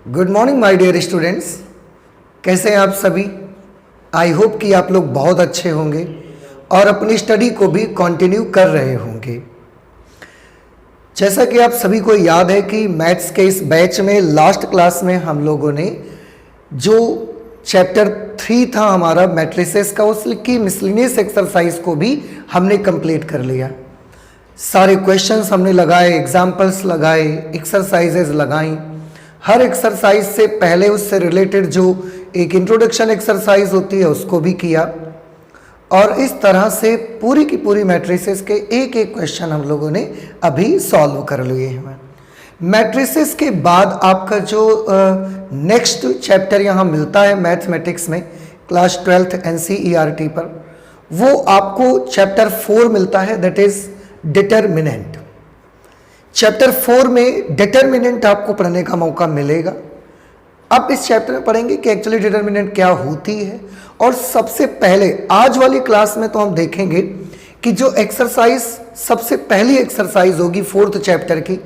Good morning my dear students. कैसे हैं आप सभी? आई होप कि आप लोग बहुत अच्छे होंगे और अपनी स्टडी को भी कंटिन्यू कर रहे होंगे। जैसा कि आप सभी को याद है कि मैथ्स के इस बैच में लास्ट क्लास में हम लोगों ने जो चैप्टर 3 था हमारा मैट्रिसेस का, उसकी मिसलिनियस एक्सरसाइज को भी हमने कंप्लीट कर लिया। सारे क्वेश्चंस हमने लगाए, एग्जाम्पल्स लगाए, एक्सरसाइजेज लगाई। हर एक्सरसाइज से पहले उससे रिलेटेड जो एक इंट्रोडक्शन एक्सरसाइज होती है उसको भी किया और इस तरह से पूरी की पूरी मैट्रिसेस के एक एक क्वेश्चन हम लोगों ने अभी सॉल्व कर लिए हैं। मैट्रिसेस के बाद आपका जो नेक्स्ट चैप्टर यहाँ मिलता है मैथमेटिक्स में क्लास 12th NCERT पर, वो आपको चैप्टर 4 मिलता है, दैट इज डिटरमिनेंट। चैप्टर 4 में डिटरमिनेंट आपको पढ़ने का मौका मिलेगा। अब इस चैप्टर में पढ़ेंगे कि एक्चुअली डिटरमिनेंट क्या होती है और सबसे पहले आज वाली क्लास में तो हम देखेंगे कि जो एक्सरसाइज सबसे पहली एक्सरसाइज होगी 4th चैप्टर की,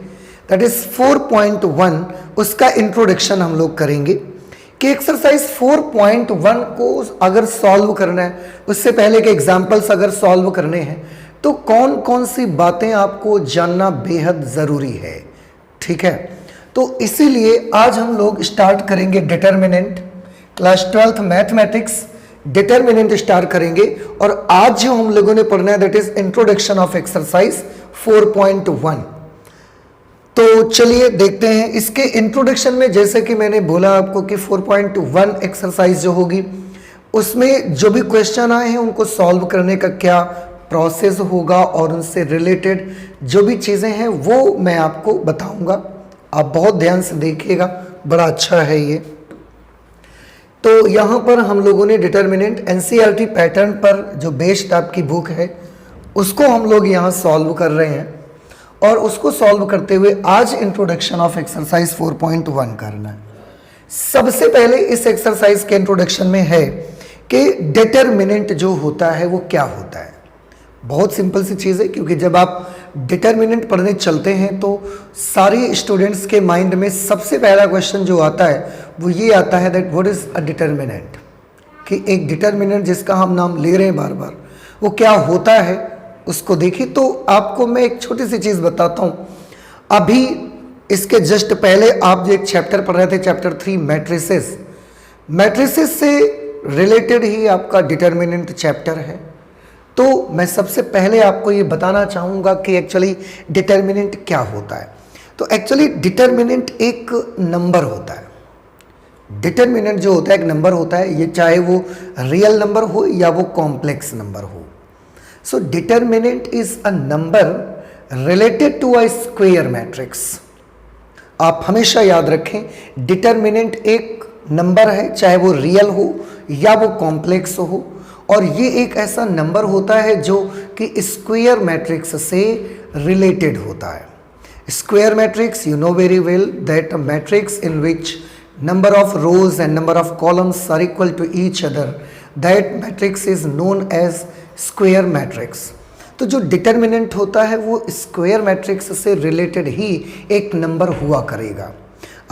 दैट इज 4.1, उसका इंट्रोडक्शन हम लोग करेंगे कि एक्सरसाइज 4.1 को अगर सॉल्व करना है, उससे पहले के एग्जाम्पल्स अगर सॉल्व करने हैं तो कौन कौन सी बातें आपको जानना बेहद ज़रूरी है। ठीक है, तो इसीलिए आज हम लोग स्टार्ट करेंगे determinant. Class 12th mathematics determinant start करेंगे और आज जो हम लोगों ने पढ़ना है that is introduction of exercise 4.1। तो चलिए देखते हैं इसके इंट्रोडक्शन में। जैसे कि मैंने बोला आपको कि 4.1 एक्सरसाइज जो होगी उसमें जो भी क्वेश्चन आए हैं उनको सॉल्व करने का क्या प्रोसेस होगा और उनसे रिलेटेड जो भी चीज़ें हैं वो मैं आपको बताऊंगा। आप बहुत ध्यान से देखिएगा, बड़ा अच्छा है ये। तो यहाँ पर हम लोगों ने डिटरमिनेंट NCERT पैटर्न पर जो बेस्ड आपकी बुक है उसको हम लोग यहाँ सॉल्व कर रहे हैं और उसको सॉल्व करते हुए आज इंट्रोडक्शन ऑफ एक्सरसाइज 4.1 करना है। सबसे पहले इस एक्सरसाइज के इंट्रोडक्शन में है कि डिटरमिनेंट जो होता है वो क्या होता है। बहुत सिंपल सी चीज़ है, क्योंकि जब आप डिटरमिनेंट पढ़ने चलते हैं तो सारे स्टूडेंट्स के माइंड में सबसे पहला क्वेश्चन जो आता है वो ये आता है that what is a determinant, कि एक डिटरमिनेंट जिसका हम नाम ले रहे हैं बार बार वो क्या होता है उसको देखिए। तो आपको मैं एक छोटी सी चीज़ बताता हूँ। अभी इसके जस्ट पहले आप जो एक चैप्टर पढ़ रहे थे, चैप्टर 3 मैट्रिसेस, मैट्रिसेस से रिलेटेड ही आपका डिटरमिनेंट चैप्टर है। तो मैं सबसे पहले आपको ये बताना चाहूँगा कि एक्चुअली डिटरमिनेंट क्या होता है। तो एक्चुअली डिटरमिनेंट एक नंबर होता है। डिटरमिनेंट जो होता है एक नंबर होता है, ये चाहे वो रियल नंबर हो या वो कॉम्प्लेक्स नंबर हो। So determinant is a number related to a square matrix. आप हमेशा याद रखें, डिटरमिनेंट एक नंबर है, चाहे वो रियल हो या वो कॉम्प्लेक्स हो, और ये एक ऐसा नंबर होता है जो कि स्क्वायर मैट्रिक्स से रिलेटेड होता है। Square matrix, you know very well that a matrix in which number of rows and number of columns are equal to each other, that matrix is known as square matrix. तो जो determinant होता है वो square matrix से related ही एक number हुआ करेगा।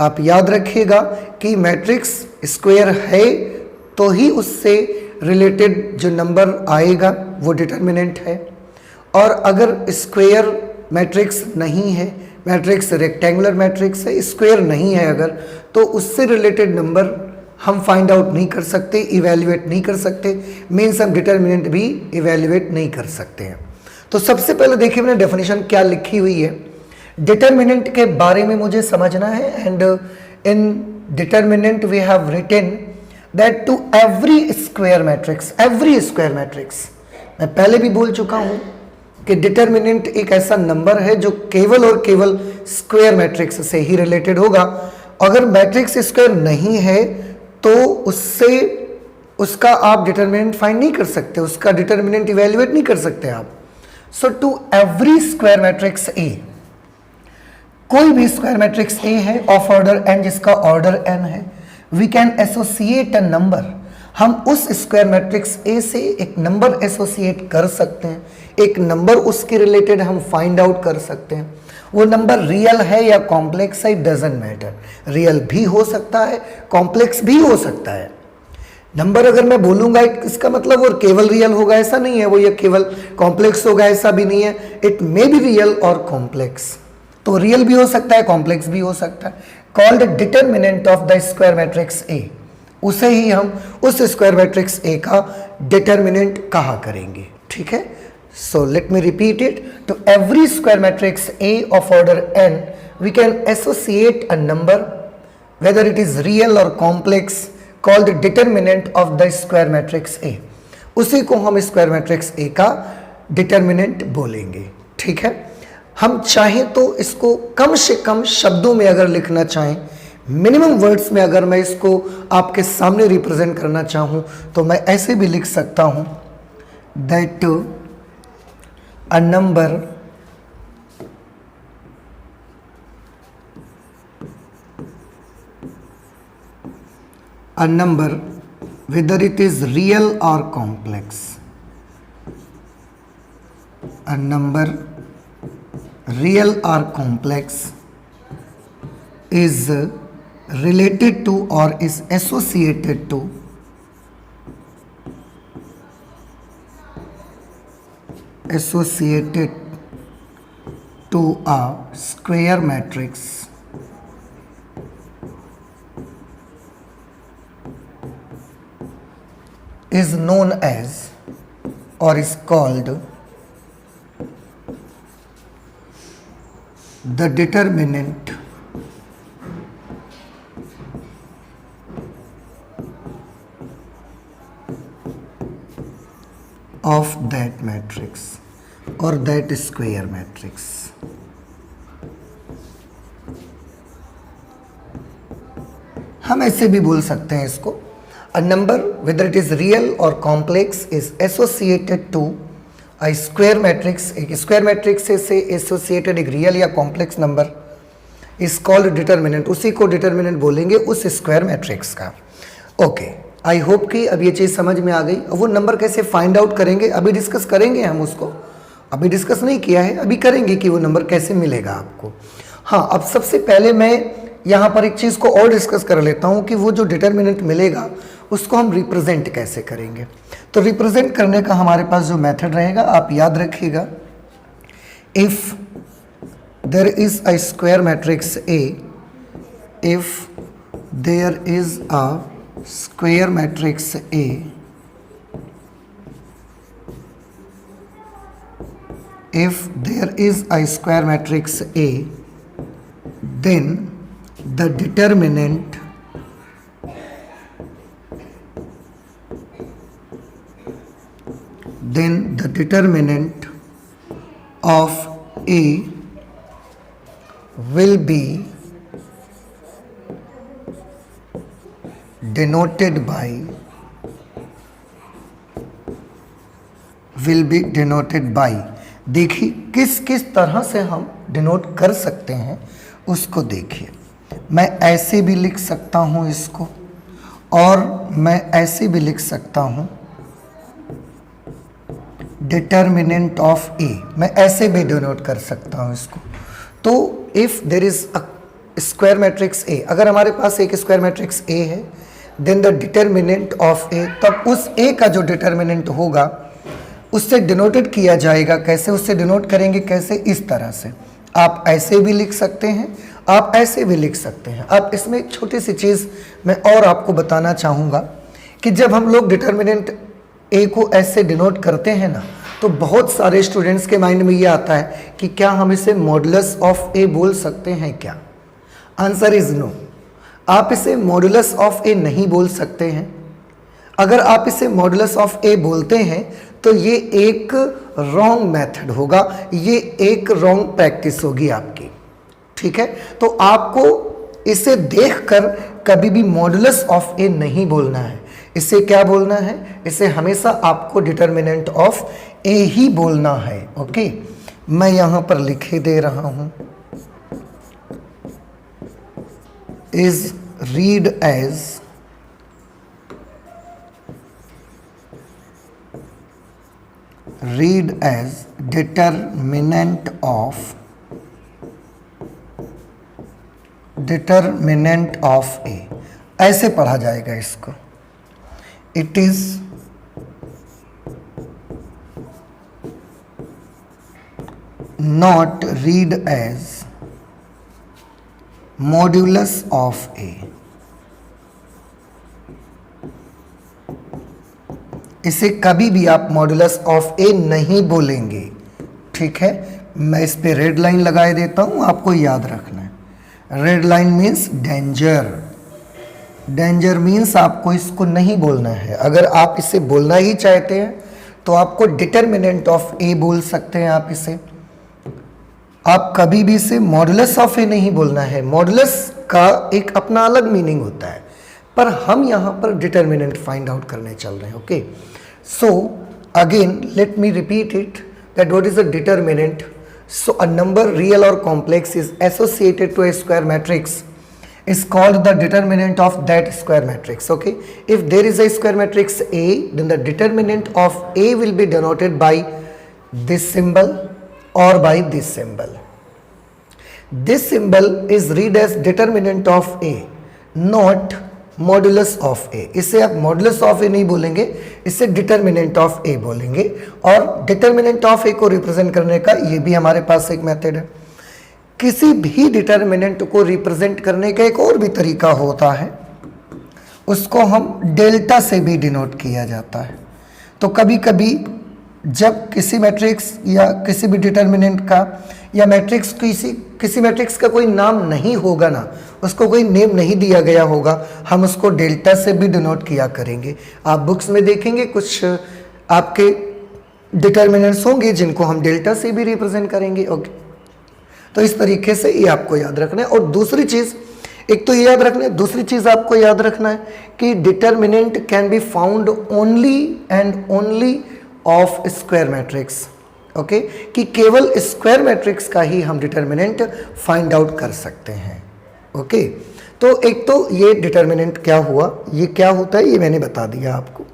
आप याद रखिएगा कि मैट्रिक्स स्क्वायर है तो ही उससे रिलेटेड जो नंबर आएगा वो डिटरमिनेंट है, और अगर स्क्वायर मैट्रिक्स नहीं है, मैट्रिक्स रेक्टेंगुलर मैट्रिक्स है, स्क्वायर नहीं है अगर, तो उससे रिलेटेड नंबर हम फाइंड आउट नहीं कर सकते, इवेल्युएट नहीं कर सकते, मीन्स हम डिटरमिनेंट भी इवेल्युएट नहीं कर सकते हैं। तो सबसे पहले देखिए मैंने डेफिनेशन क्या लिखी हुई है। डिटरमिनेंट के बारे में मुझे समझना है, and in determinant we have written that to every square matrix, मैं पहले भी बोल चुका हूं कि डिटरमिनेंट एक ऐसा नंबर है जो केवल और केवल स्क्वायर मैट्रिक्स से ही रिलेटेड होगा। अगर मैट्रिक्स स्क्वायर नहीं है तो उसका आप डिटरमिनेंट फाइंड नहीं कर सकते, उसका डिटरमिनेंट इवेल्युएट नहीं कर सकते आप। So to every square matrix A, कोई भी स्क्वायर मैट्रिक्स ए है ऑफ ऑर्डर n जिसका ऑर्डर n है, we can associate a number. हम उस स्क्वायर मैट्रिक्स ए से एक नंबर एसोसिएट कर सकते हैं, एक नंबर उसके रिलेटेड हम फाइंड आउट कर सकते हैं। वो नंबर रियल है या कॉम्प्लेक्स है, इट डजेंट मैटर। रियल भी हो सकता है, कॉम्प्लेक्स भी हो सकता है। नंबर अगर मैं बोलूंगा इसका मतलब वो केवल रियल होगा ऐसा नहीं है, वो ये केवल कॉम्प्लेक्स होगा ऐसा भी नहीं है। It may be real or complex, तो रियल भी हो सकता है, कॉम्प्लेक्स भी हो सकता है। Called determinant of the square matrix ए, उसे ही हम उस स्क्वायर मैट्रिक्स ए का डिटरमिनेंट कहा करेंगे। ठीक है, so let me repeat it. To every square matrix A of order n we can associate a number whether it is real or complex called determinant of the square matrix A. उसी को हम square matrix ए का determinant बोलेंगे। ठीक है, हम चाहें तो इसको कम से कम शब्दों में अगर लिखना चाहें, मिनिमम वर्ड्स में अगर मैं इसको आपके सामने रिप्रेजेंट करना चाहूं तो मैं ऐसे भी लिख सकता हूं that a number whether it is real or complex, a number real or complex is related to or is associated to a square matrix is known as or is called the determinant of that matrix or that square matrix। हम ऐसे भी बोल सकते हैं इसको, a number whether it is real or complex is associated to a square matrix। एक square matrix से associated एक रियल या complex number is called determinant, उसी को डिटरमिनेंट बोलेंगे उस स्क्वायर मैट्रिक्स का। ओके, आई होप कि अब ये चीज़ समझ में आ गई। अब वो नंबर कैसे फाइंड आउट करेंगे अभी डिस्कस करेंगे हम उसको, अभी डिस्कस नहीं किया है, अभी करेंगे कि वो नंबर कैसे मिलेगा आपको। हाँ, अब सबसे पहले मैं यहाँ पर एक चीज़ को और डिस्कस कर लेता हूँ कि वो जो डिटरमिनेंट मिलेगा उसको हम रिप्रेजेंट कैसे करेंगे। तो रिप्रेजेंट करने का हमारे पास जो मेथड रहेगा आप याद रखिएगा, if there is a square matrix A, if there is a square matrix A, if there is a square matrix A, then the determinant of A will be denoted by देखिए किस किस तरह से हम डिनोट कर सकते हैं उसको देखिए। मैं ऐसे भी लिख सकता हूँ इसको, और मैं ऐसे भी लिख सकता हूँ डिटरमिनेंट ऑफ ए, मैं ऐसे भी डिनोट कर सकता हूँ इसको। तो if there is a square matrix ए, अगर हमारे पास एक स्क्वायर मैट्रिक्स ए है, देन द डिटरमिनेंट ऑफ ए, तब उस ए का जो डिटरमिनेंट होगा उससे डिनोटेड किया जाएगा। कैसे उससे डिनोट करेंगे, कैसे, इस तरह से। आप ऐसे भी लिख सकते हैं, आप ऐसे भी लिख सकते हैं। अब इसमें एक छोटी सी चीज़ मैं और आपको बताना चाहूँगा कि जब हम लोग डिटरमिनेंट ए को ऐसे डिनोट करते हैं ना, तो बहुत सारे स्टूडेंट्स के माइंड में ये आता है कि क्या हम इसे मॉडुलस ऑफ ए बोल सकते हैं क्या। आंसर इज नो, आप इसे मॉडुलस ऑफ ए नहीं बोल सकते हैं। अगर आप इसे मॉडुलस ऑफ ए बोलते हैं तो ये एक रॉन्ग मेथड होगा, ये एक रॉन्ग प्रैक्टिस होगी आपकी। ठीक है, तो आपको इसे देखकर कभी भी मॉडुलस ऑफ ए नहीं बोलना है। इसे क्या बोलना है, इसे हमेशा आपको डिटरमिनेंट ऑफ ए ही बोलना है। ओके, मैं यहां पर लिखे दे रहा हूं, is read as determinant of determinant of A, ऐसे पढ़ा जाएगा इसको। It is not read as modulus of A. इसे कभी भी आप मॉड्यूलस ऑफ ए नहीं बोलेंगे, ठीक है। मैं इस पे रेड लाइन लगाए देता हूं, आपको याद रखना है। Red line means danger, danger means आपको इसको नहीं बोलना है। अगर आप इसे बोलना ही चाहते हैं तो आपको डिटरमिनेंट ऑफ ए बोल सकते हैं आप इसे। आप कभी भी इसे मॉडुलस ऑफ ए नहीं बोलना है। मॉडुलस का एक अपना अलग मीनिंग होता है, पर हम यहाँ पर डिटरमिनेंट फाइंड आउट करने चल रहे हैं। Okay, so again let me repeat it that what is a determinant. So a number real or complex is associated to a square matrix is called the determinant of that square matrix. Okay, if there is a square matrix A, then the determinant of A will be denoted by this symbol or by this symbol. This symbol is read as determinant of A, not modulus of A. इसे आप modulus of A नहीं बोलेंगे, इसे determinant of A बोलेंगे। और determinant of A को represent करने का ये भी हमारे पास एक मेथड है। किसी भी डिटरमिनेंट को रिप्रेजेंट करने का एक और भी तरीका होता है, उसको हम डेल्टा से भी डिनोट किया जाता है। तो कभी कभी जब किसी मैट्रिक्स या किसी भी डिटरमिनेंट का या मैट्रिक्स किसी मैट्रिक्स का कोई नाम नहीं होगा ना, उसको कोई नेम नहीं दिया गया होगा, हम उसको डेल्टा से भी डिनोट किया करेंगे। आप बुक्स में देखेंगे कुछ आपके डिटरमिनेंट्स होंगे जिनको हम डेल्टा से भी रिप्रेजेंट करेंगे। ओके, तो इस तरीके से ये आपको याद रखना है। और दूसरी चीज, एक तो ये याद रखना है, दूसरी चीज आपको याद रखना है कि determinant can be found only and only of square matrix. Okay, कि केवल स्क्वायर मैट्रिक्स का ही हम डिटरमिनेंट फाइंड आउट कर सकते हैं। ओके, तो एक तो ये डिटरमिनेंट क्या हुआ, ये क्या होता है, ये मैंने बता दिया आपको।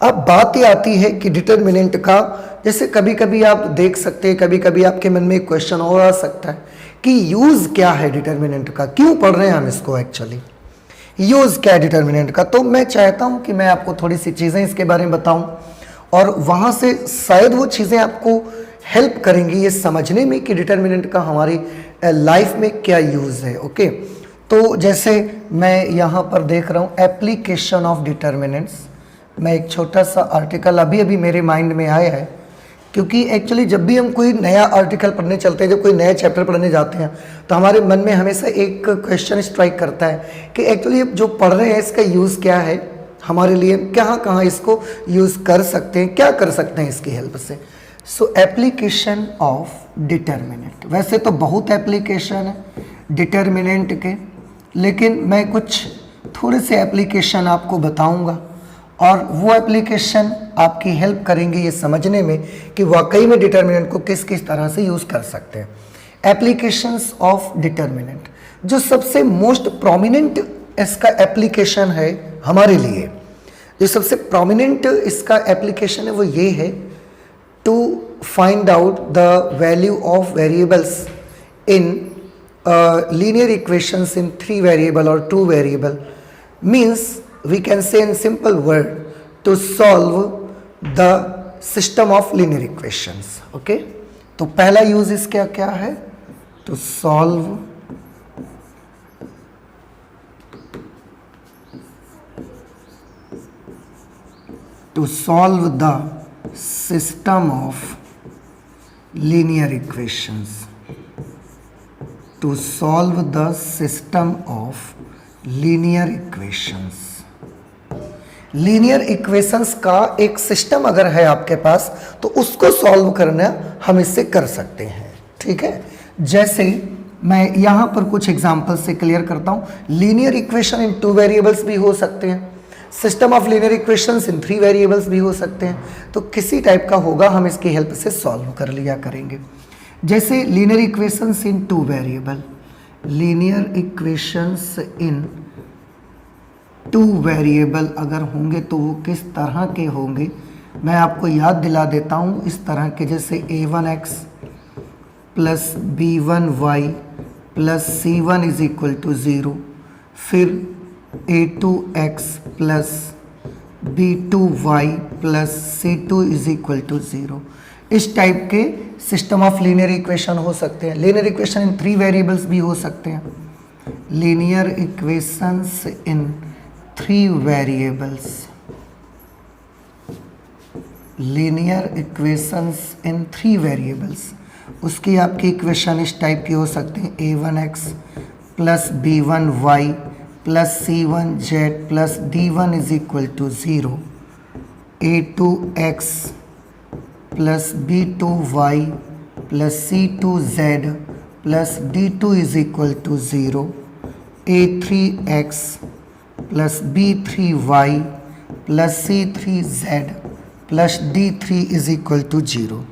अब बात ये आती है कि डिटरमिनेंट का, जैसे कभी कभी आप देख सकते हैं, कभी कभी आपके मन में एक क्वेश्चन और आ सकता है कि यूज क्या है डिटरमिनेंट का, क्यों पढ़ रहे हैं हम इसको, एक्चुअली यूज क्या है डिटरमिनेंट का। तो मैं चाहता हूं कि मैं आपको थोड़ी सी चीजें इसके बारे में बताऊं और वहां से शायद वो चीजें आपको हेल्प करेंगी ये समझने में कि डिटरमिनेंट का हमारी लाइफ में क्या यूज है। ओके, तो जैसे मैं यहाँ पर देख रहा हूँ एप्लीकेशन ऑफ डिटरमिनेंट्स। मैं एक छोटा सा आर्टिकल अभी मेरे माइंड में आया है, क्योंकि एक्चुअली जब भी हम कोई नया आर्टिकल पढ़ने चलते हैं, जब कोई नया चैप्टर पढ़ने जाते हैं, तो हमारे मन में हमेशा एक क्वेश्चन स्ट्राइक करता है कि एक्चुअली जो पढ़ रहे हैं इसका यूज़ क्या है हमारे लिए, कहाँ इसको यूज़ कर सकते हैं, क्या कर सकते हैं इसकी हेल्प से। सो एप्लीकेशन ऑफ डिटरमिनेंट, वैसे तो बहुत एप्लीकेशन है डिटरमिनेंट के, लेकिन मैं कुछ थोड़े से एप्लीकेशन आपको बताऊँगा और वो एप्लीकेशन आपकी हेल्प करेंगे ये समझने में कि वाकई में डिटरमिनेंट को किस किस तरह से यूज़ कर सकते हैं। एप्लीकेशंस ऑफ डिटरमिनेंट, जो सबसे मोस्ट प्रोमिनेंट इसका एप्लीकेशन है हमारे लिए, जो सबसे प्रोमिनेंट इसका एप्लीकेशन है वो ये है, to find out the value of variables in linear equations in 3 variable और 2 variable. Means we can say in simple word to solve the system of linear equations. Okay, तो पहला यूज इसका क्या है, to solve the system of linear equations, to solve the system of linear equations। Linear equations का एक system अगर है आपके पास तो उसको सॉल्व करना हम इससे कर सकते हैं। ठीक है, जैसे मैं यहाँ पर कुछ एग्जांपल से क्लियर करता हूँ। लीनियर इक्वेशन इन 2 वेरिएबल्स भी हो सकते हैं, system of linear equations in 3 variables भी हो सकते हैं। तो किसी टाइप का होगा हम इसकी हेल्प से सॉल्व कर लिया करेंगे। जैसे लीनियर इक्वेशंस इन 2 वेरिएबल, लीनियर इक्वेशंस इन 2 वेरिएबल अगर होंगे तो वो किस तरह के होंगे, मैं आपको याद दिला देता हूँ। इस तरह के, जैसे a1x plus b1y plus C1 is equal to 0, फिर A2x plus B2y plus C2 is equal to 0। इस टाइप के सिस्टम ऑफ लीनियर इक्वेशन हो सकते हैं। लीनियर इक्वेशन इन 3 वेरिएबल्स भी हो सकते हैं। Linear equations in 3 variables, linear equations in 3 variables, उसकी आपकी इक्वेशन इस टाइप की हो सकती है। A1x plus B1y plus C1z plus D1 is equal to 0, A2x plus B2y plus C2z plus D2 is equal to 0, A3x plus B3y plus C3z plus D3 is equal to 0।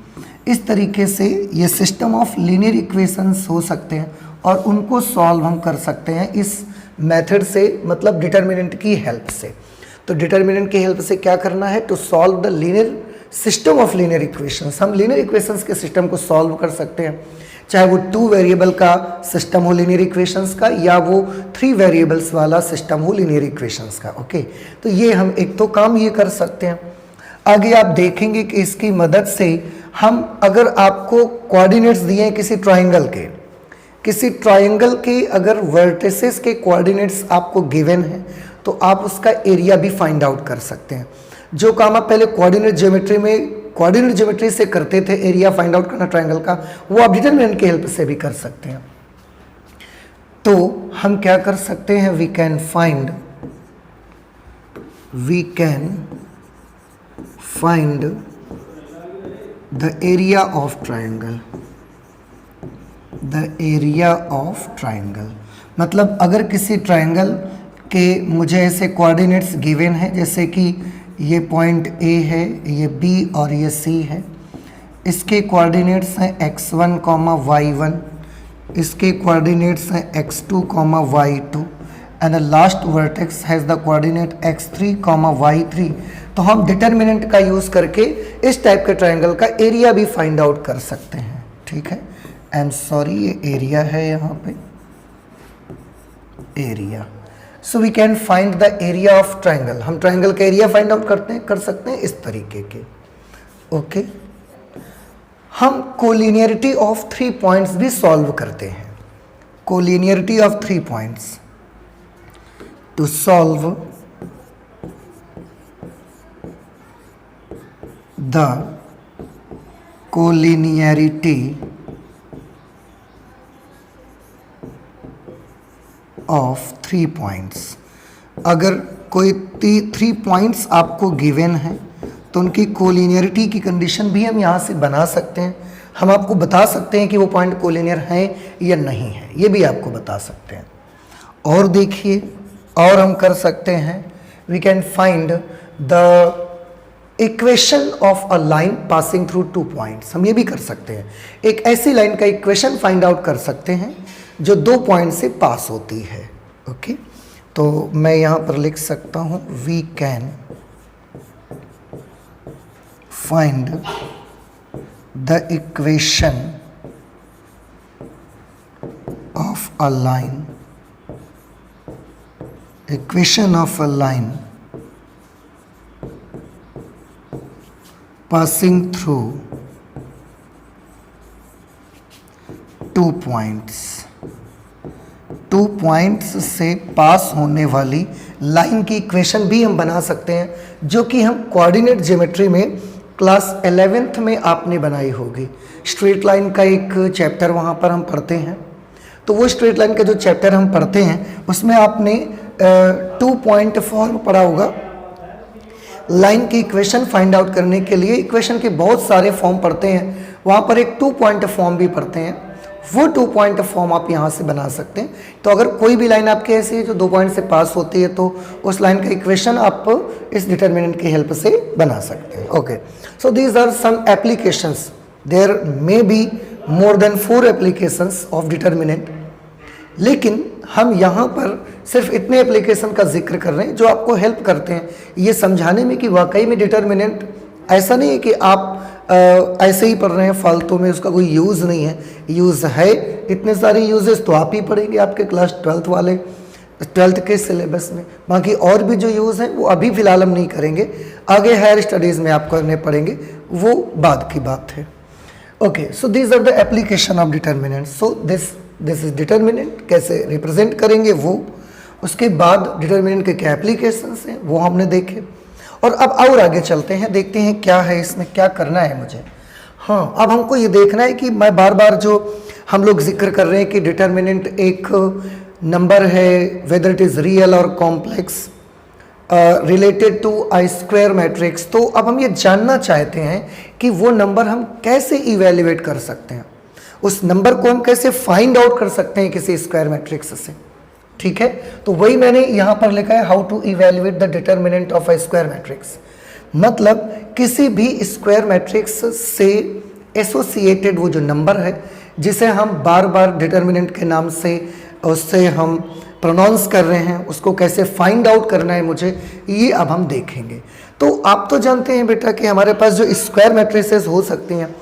इस तरीके से ये system of linear equations हो सकते हैं और उनको solve हम कर सकते हैं इस मेथड से, मतलब डिटर्मिनेंट की हेल्प से। तो डिटर्मिनेंट की हेल्प से क्या करना है, to solve the linear system of linear equations. हम लीनियर इक्वेशंस के सिस्टम को सॉल्व कर सकते हैं, चाहे वो 2 वेरिएबल का सिस्टम हो लीनियर इक्वेशंस का, या वो 3 वेरिएबल्स वाला सिस्टम हो लीनियर इक्वेशंस का। ओके, तो ये हम एक तो काम ये कर सकते हैं। आगे आप देखेंगे कि इसकी मदद से हम, अगर आपको कोऑर्डिनेट्स दिए हैं किसी ट्राइंगल के अगर वर्टिसेस के कोऑर्डिनेट्स आपको गिवन हैं तो आप उसका एरिया भी फाइंड आउट कर सकते हैं। जो काम आप पहले कोऑर्डिनेट ज्योमेट्री से करते थे, एरिया फाइंड आउट करना ट्राइंगल का, वो आप डिटरमिनेंट की हेल्प से भी कर सकते हैं। तो हम क्या कर सकते हैं, we can find the area of triangle। मतलब अगर किसी ट्राइंगल के मुझे ऐसे कोऑर्डिनेट्स गिवन है, जैसे कि ये पॉइंट A है, ये B और ये C है, इसके कोऑर्डिनेट्स हैं x1, y1, इसके कोऑर्डिनेट्स हैं x2, y2 and the last vertex has the coordinate x3, y3। तो हम डिटर्मिनेंट का यूज़ करके इस टाइप के ट्राइंगल का एरिया भी फाइंड आउट कर सकते हैं। ठीक है, आई एम सॉरी, ये एरिया है यहाँ पे, area. So we can find the area of triangle. हम ट्राइंगल का एरिया फाइंड आउट कर सकते हैं इस तरीके के। ओके, हम कोलिनियरिटी ऑफ 3 पॉइंट्स भी सॉल्व करते हैं। Collinearity of 3 points, to solve the collinearity of 3 points। अगर कोई 3 पॉइंट्स आपको गिवन है तो उनकी कोलिनियरिटी की कंडीशन भी हम यहाँ से बना सकते हैं। हम आपको बता सकते हैं कि वो पॉइंट कोलिनियर हैं या नहीं है, ये भी आपको बता सकते हैं। और देखिए, और हम कर सकते हैं, we can find the equation of a line passing through 2 points. हम ये भी कर सकते हैं, एक ऐसी लाइन का इक्वेशन फाइंड आउट कर सकते हैं जो 2 पॉइंट से पास होती है। ओके, तो मैं यहाँ पर लिख सकता हूँ, we can find the equation of a line, equation of a line passing through 2 points। 2 points से पास होने वाली लाइन की इक्वेशन भी हम बना सकते हैं, जो कि हम कोऑर्डिनेट ज्योमेट्री में क्लास 11th में आपने बनाई होगी। स्ट्रेट लाइन का एक चैप्टर वहाँ पर हम पढ़ते हैं, तो वो स्ट्रेट लाइन का जो चैप्टर हम पढ़ते हैं उसमें आपने 2 पॉइंट फॉर्म पढ़ा होगा। लाइन की इक्वेशन फाइंड आउट करने के लिए इक्वेशन के बहुत सारे फॉर्म पढ़ते हैं, वहाँ पर एक 2 पॉइंट फॉर्म भी पढ़ते हैं। वो 2 पॉइंट फॉर्म आप यहाँ से बना सकते हैं। तो अगर कोई भी लाइन आपकी ऐसी है जो 2 पॉइंट से पास होती है तो उस लाइन का इक्वेशन आप इस डिटर्मिनेंट की हेल्प से बना सकते हैं। Okay, so these are some applications, there may be more than 4 applications of determinant, लेकिन हम यहाँ पर सिर्फ इतने एप्लीकेशन का जिक्र कर रहे हैं जो आपको हेल्प करते हैं ये समझाने में कि वाकई में डिटर्मिनेंट ऐसा नहीं है कि आप ऐसे ही पढ़ रहे हैं फालतू में, उसका कोई यूज़ नहीं है। यूज़ है, इतने सारे यूजेस तो आप ही पढ़ेंगे आपके क्लास 12th वाले, 12th के सिलेबस में। बाकी और भी जो यूज़ हैं वो अभी फ़िलहाल हम नहीं करेंगे, आगे हायर स्टडीज़ में आप करने पड़ेंगे, वो बाद की बात है। Okay, so these are the application of determinant. So this is determinant, कैसे रिप्रेजेंट करेंगे वो, उसके बाद डिटर्मिनेंट के क्या एप्लीकेशंस हैं वो हमने देखे। और अब और आगे चलते हैं, देखते हैं क्या है इसमें, क्या करना है मुझे। हाँ, अब हमको ये देखना है कि मैं बार बार जो हम लोग जिक्र कर रहे हैं कि डिटर्मिनेंट एक नंबर है, whether it is real or complex, related to a square matrix. तो अब हम ये जानना चाहते हैं कि वो नंबर हम कैसे इवेल्युएट कर सकते हैं, उस नंबर को हम कैसे फाइंड आउट कर सकते हैं किसी स्क्वायर मैट्रिक्स से। ठीक है, तो वही मैंने यहाँ पर लिखा है, how to evaluate the determinant of a square matrix. मतलब किसी भी स्क्वायर मैट्रिक्स से एसोसिएटेड वो जो नंबर है जिसे हम बार बार डिटर्मिनेंट के नाम से उससे हम प्रोनाउंस कर रहे हैं, उसको कैसे फाइंड आउट करना है मुझे, ये अब हम देखेंगे। तो आप तो जानते हैं बेटा कि हमारे पास जो स्क्वायर मैट्रिसेस हो सकती हैं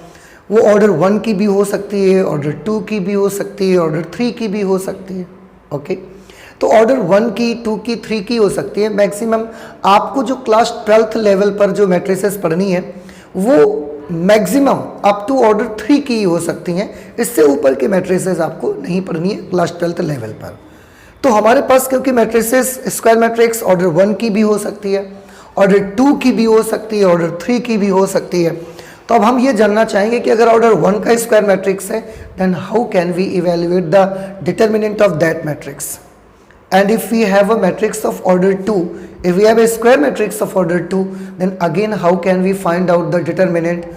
वो ऑर्डर 1 की भी हो सकती है, ऑर्डर 2 की भी हो सकती है, ऑर्डर 3 की भी हो सकती है। ओके, तो ऑर्डर 1 की, 2 की, 3 की हो सकती है। मैक्सिमम आपको जो क्लास 12th लेवल पर जो मैट्रिसेस पढ़नी है वो मैक्सिमम अप टू ऑर्डर 3 की हो सकती हैं, इससे ऊपर के मैट्रिसेस आपको नहीं पढ़नी है क्लास 12th लेवल पर। तो हमारे पास क्योंकि मैट्रिसेस स्क्वायर मैट्रिक्स ऑर्डर 1 की भी हो सकती है, ऑर्डर 2 की भी हो सकती है, ऑर्डर 3 की भी हो सकती है। तो अब हम ये जानना चाहेंगे कि अगर ऑर्डर 1 का स्क्वायर मैट्रिक्स है, then how can we evaluate the determinant of that matrix. And if we have a matrix of order 2, if we have a square matrix of order 2, then again how can we find out the determinant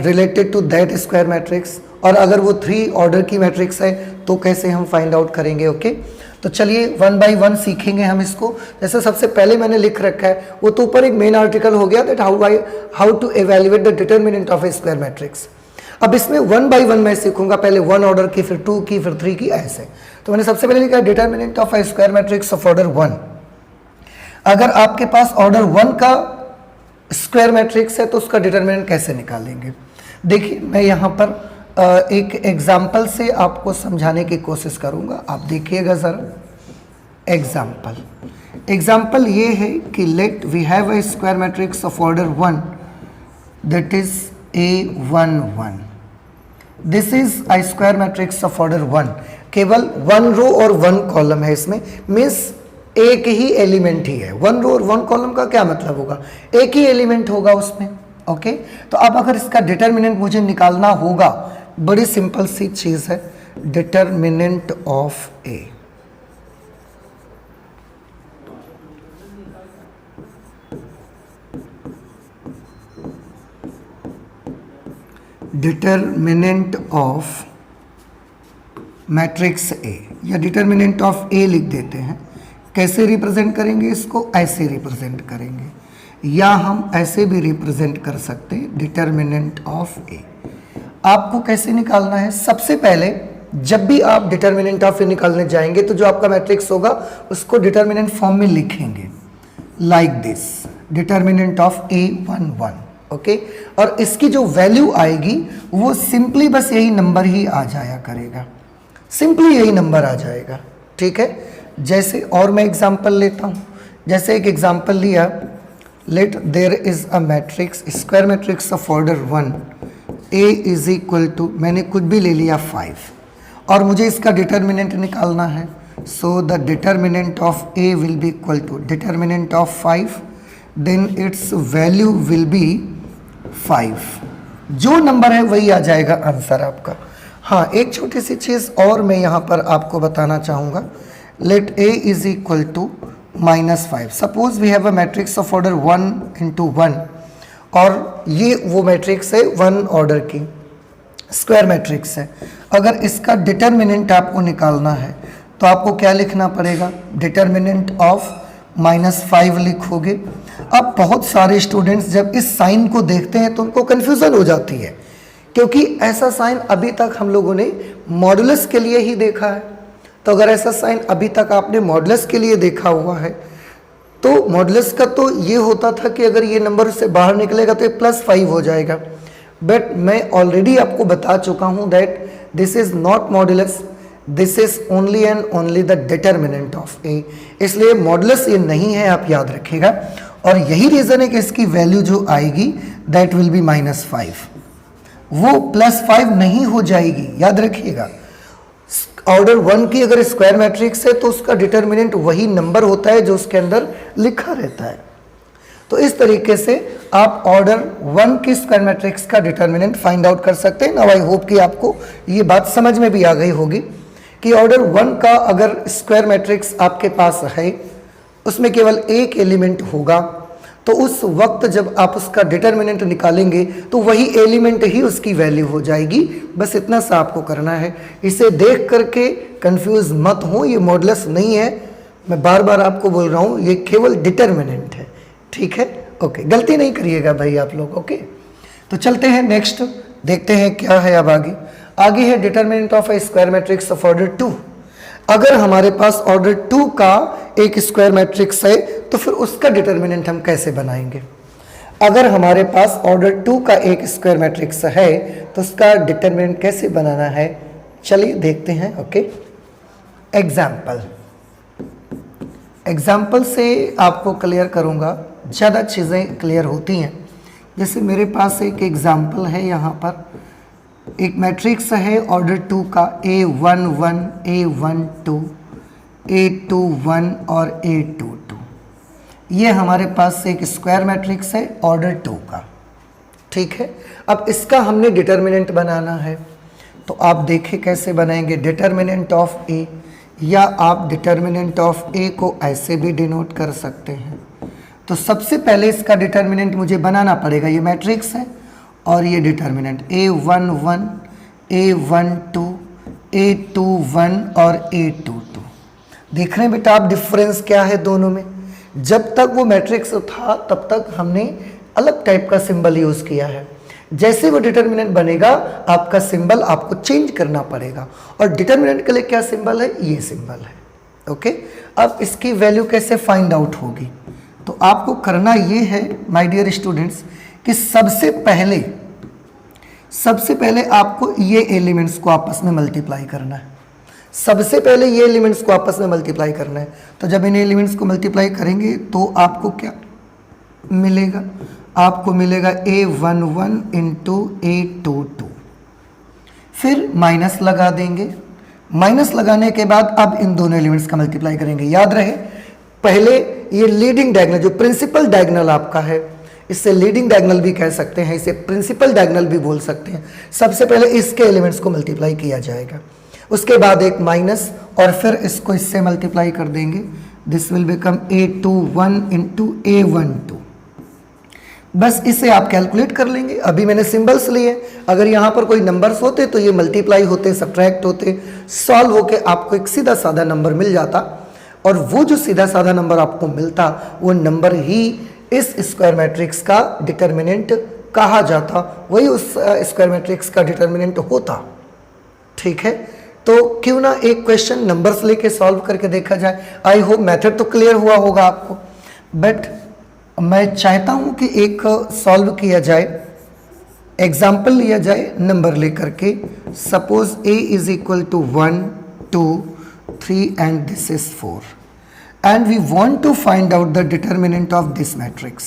related to that square matrix। और अगर वो 3 order की matrix है तो कैसे हम find out करेंगे। Okay, तो चलिए 1 by 1 सीखेंगे हम इसको। जैसे सबसे पहले मैंने लिख रखा है, वो तो ऊपर एक मेन आर्टिकल हो गया that how to evaluate the determinant of a square matrix. अब इसमें 1 by 1 मैं सीखूंगा, पहले 1 ऑर्डर की, फिर 2 की, फिर 3 की, ऐसे। तो मैंने सबसे पहले लिखा determinant of a square matrix of order 1। अगर आपके पास ऑर्डर 1 का स्क्वायर मैट्रिक्स है तो उसका डिटर्मिनेंट कैसे निकालेंगे। देखिए, मैं यहाँ पर एक एग्जाम्पल से आपको समझाने की कोशिश करूँगा, आप देखिएगा ज़रा। एग्जाम्पल ये है कि let we have a square matrix of order 1 that is A11। This is a square matrix of order 1। केवल 1 रो और 1 कॉलम है इसमें, मीन्स एक ही एलिमेंट ही है। 1 रो और 1 कॉलम का क्या मतलब होगा, एक ही एलिमेंट होगा उसमें। ओके, तो अब अगर इसका डिटर्मिनेंट मुझे निकालना होगा, बड़ी सिंपल सी चीज है, determinant of A. Determinant of matrix A, या डिटर्मिनेंट ऑफ ए लिख देते हैं। कैसे रिप्रेजेंट करेंगे इसको, ऐसे रिप्रेजेंट करेंगे, या हम ऐसे भी रिप्रेजेंट कर सकते हैं, डिटर्मिनेंट ऑफ ए। आपको कैसे निकालना है, सबसे पहले जब भी आप डिटर्मिनेंट ऑफ ए निकालने जाएंगे तो जो आपका मैट्रिक्स होगा उसको डिटर्मिनेंट फॉर्म में लिखेंगे, like this, determinant of A11। Okay, और इसकी जो वैल्यू आएगी वो सिंपली बस यही नंबर ही आ जाया करेगा, सिंपली यही नंबर आ जाएगा। ठीक है, जैसे और मैं एग्जांपल लेता हूँ। जैसे एक एग्जांपल लिया, let there is a matrix, square matrix of order 1, A is equal to, मैंने कुछ भी ले लिया 5, और मुझे इसका डिटर्मिनेंट निकालना है। So the determinant of A will be equal to determinant of 5, then its value will be 5। जो नंबर है वही आ जाएगा आंसर आपका। हाँ, एक छोटी सी चीज़ और मैं यहाँ पर आपको बताना चाहूँगा। Let A is equal to -5। Suppose we have a matrix of order 1 into 1, और ये वो मैट्रिक्स है 1 ऑर्डर की, स्क्वायर मैट्रिक्स है। अगर इसका डिटर्मिनेंट आपको निकालना है तो आपको क्या लिखना पड़ेगा, डिटर्मिनेंट ऑफ -5 लिखोगे। अब बहुत सारे स्टूडेंट्स जब इस साइन को देखते हैं तो उनको कन्फ्यूज़न हो जाती है, क्योंकि ऐसा साइन अभी तक हम लोगों ने मॉडुलस के लिए ही देखा है। तो अगर ऐसा साइन अभी तक आपने मॉडुलस के लिए देखा हुआ है तो मॉडुलस का तो ये होता था कि अगर ये नंबर से बाहर निकलेगा तो ये +5 हो जाएगा, बट मैं ऑलरेडी आपको बता चुका हूँ that this is not modulus, this is only and only the determinant of A, इसलिए मॉडुलस ये नहीं है, आप याद रखिएगा। और यही रीज़न है कि इसकी वैल्यू जो आएगी दैट विल बी -5, वो +5 नहीं हो जाएगी, याद रखिएगा। ऑर्डर 1 की अगर स्क्वायर मैट्रिक्स है तो उसका डिटर्मिनेंट वही नंबर होता है जो उसके अंदर लिखा रहता है। तो इस तरीके से आप ऑर्डर 1 की स्क्वायर मैट्रिक्स का डिटर्मिनेंट फाइंड आउट कर सकते हैं। नाउ आई होप कि आपको ये बात समझ में भी आ गई होगी कि ऑर्डर 1 का अगर स्क्वायर मैट्रिक्स आपके पास है, उसमें केवल एक एलिमेंट होगा, तो उस वक्त जब आप उसका डिटर्मिनेंट निकालेंगे तो वही एलिमेंट ही उसकी वैल्यू हो जाएगी। बस इतना सा आपको करना है, इसे देख करके कंफ्यूज मत हो, ये मॉडुलस नहीं है, मैं बार बार आपको बोल रहा हूँ, ये केवल डिटर्मिनेंट है, ठीक है। ओके, गलती नहीं करिएगा भाई आप लोग। ओके, तो चलते हैं नेक्स्ट, देखते हैं क्या है अब आगे। आगे है determinant of a square matrix of order 2। अगर हमारे पास ऑर्डर 2 का एक स्क्वायर मैट्रिक्स है तो फिर उसका डिटर्मिनेंट हम कैसे बनाएंगे। अगर हमारे पास ऑर्डर 2 का एक स्क्वायर मैट्रिक्स है तो उसका डिटर्मिनेंट कैसे बनाना है, चलिए देखते हैं। ओके, एग्जाम्पल से आपको क्लियर करूंगा, ज़्यादा चीज़ें क्लियर होती हैं। जैसे मेरे पास एक एग्जाम्पल है, यहाँ पर एक मैट्रिक्स है ऑर्डर 2 का A11, A12, A21 और A22। ये हमारे पास एक स्क्वायर मैट्रिक्स है ऑर्डर 2 का, ठीक है। अब इसका हमने डिटर्मिनेंट बनाना है, तो आप देखिए कैसे बनाएंगे। डिटर्मिनेंट ऑफ ए, या आप डिटर्मिनेंट ऑफ ए को ऐसे भी डिनोट कर सकते हैं। तो सबसे पहले इसका डिटर्मिनेंट मुझे बनाना पड़ेगा, ये मैट्रिक्स है और ये डिटर्मिनेंट A11, A12, A21 और A22। देख रहे हैं बेटा आप डिफरेंस क्या है दोनों में। जब तक वो मैट्रिक्स था तब तक हमने अलग टाइप का सिंबल यूज़ किया है, जैसे वो डिटर्मिनेंट बनेगा आपका सिंबल आपको चेंज करना पड़ेगा। और डिटर्मिनेंट के लिए क्या सिंबल है, ये सिंबल है। ओके, अब इसकी वैल्यू कैसे फाइंड आउट होगी, तो आपको करना ये है माय डियर स्टूडेंट्स कि सबसे पहले आपको ये एलिमेंट्स को आपस में मल्टीप्लाई करना है। सबसे पहले ये एलिमेंट्स को आपस में मल्टीप्लाई करना है। तो जब इन एलिमेंट्स को मल्टीप्लाई करेंगे तो आपको क्या मिलेगा, आपको मिलेगा A11 इंटू A22। फिर माइनस लगा देंगे, माइनस लगाने के बाद अब इन दोनों एलिमेंट्स का मल्टीप्लाई करेंगे। याद रहे पहले ये लीडिंग डायगोनल जो प्रिंसिपल डायगोनल आपका है, इससे लीडिंग डायगोनल भी कह सकते हैं, इसे प्रिंसिपल डायगोनल भी बोल सकते हैं। सबसे पहले इसके एलिमेंट्स को मल्टीप्लाई किया जाएगा, उसके बाद एक माइनस और फिर इसको इससे मल्टीप्लाई कर देंगे। This will become A21 into A12। बस इसे आप कैलकुलेट कर लेंगे। अभी मैंने सिंबल्स लिए, अगर यहाँ पर कोई नंबर्स होते तो ये मल्टीप्लाई होते, सब्ट्रैक्ट होते, सॉल्व होके आपको एक सीधा साधा नंबर मिल जाता। और वो जो सीधा साधा नंबर आपको मिलता वो नंबर ही इस स्क्वायर मैट्रिक्स का डिटर्मिनेंट कहा जाता, वही उस स्क्वायर मैट्रिक्स का डिटर्मिनेंट होता, ठीक है। तो क्यों ना एक क्वेश्चन नंबर्स लेके सॉल्व करके देखा जाए। आई होप मेथड तो क्लियर हुआ होगा आपको, बट मैं चाहता हूं कि एक सॉल्व किया जाए, एग्जाम्पल लिया जाए नंबर लेकर के। Suppose a is equal to 1, 2, 3 and this is 4 and we want to find out the determinant of this matrix,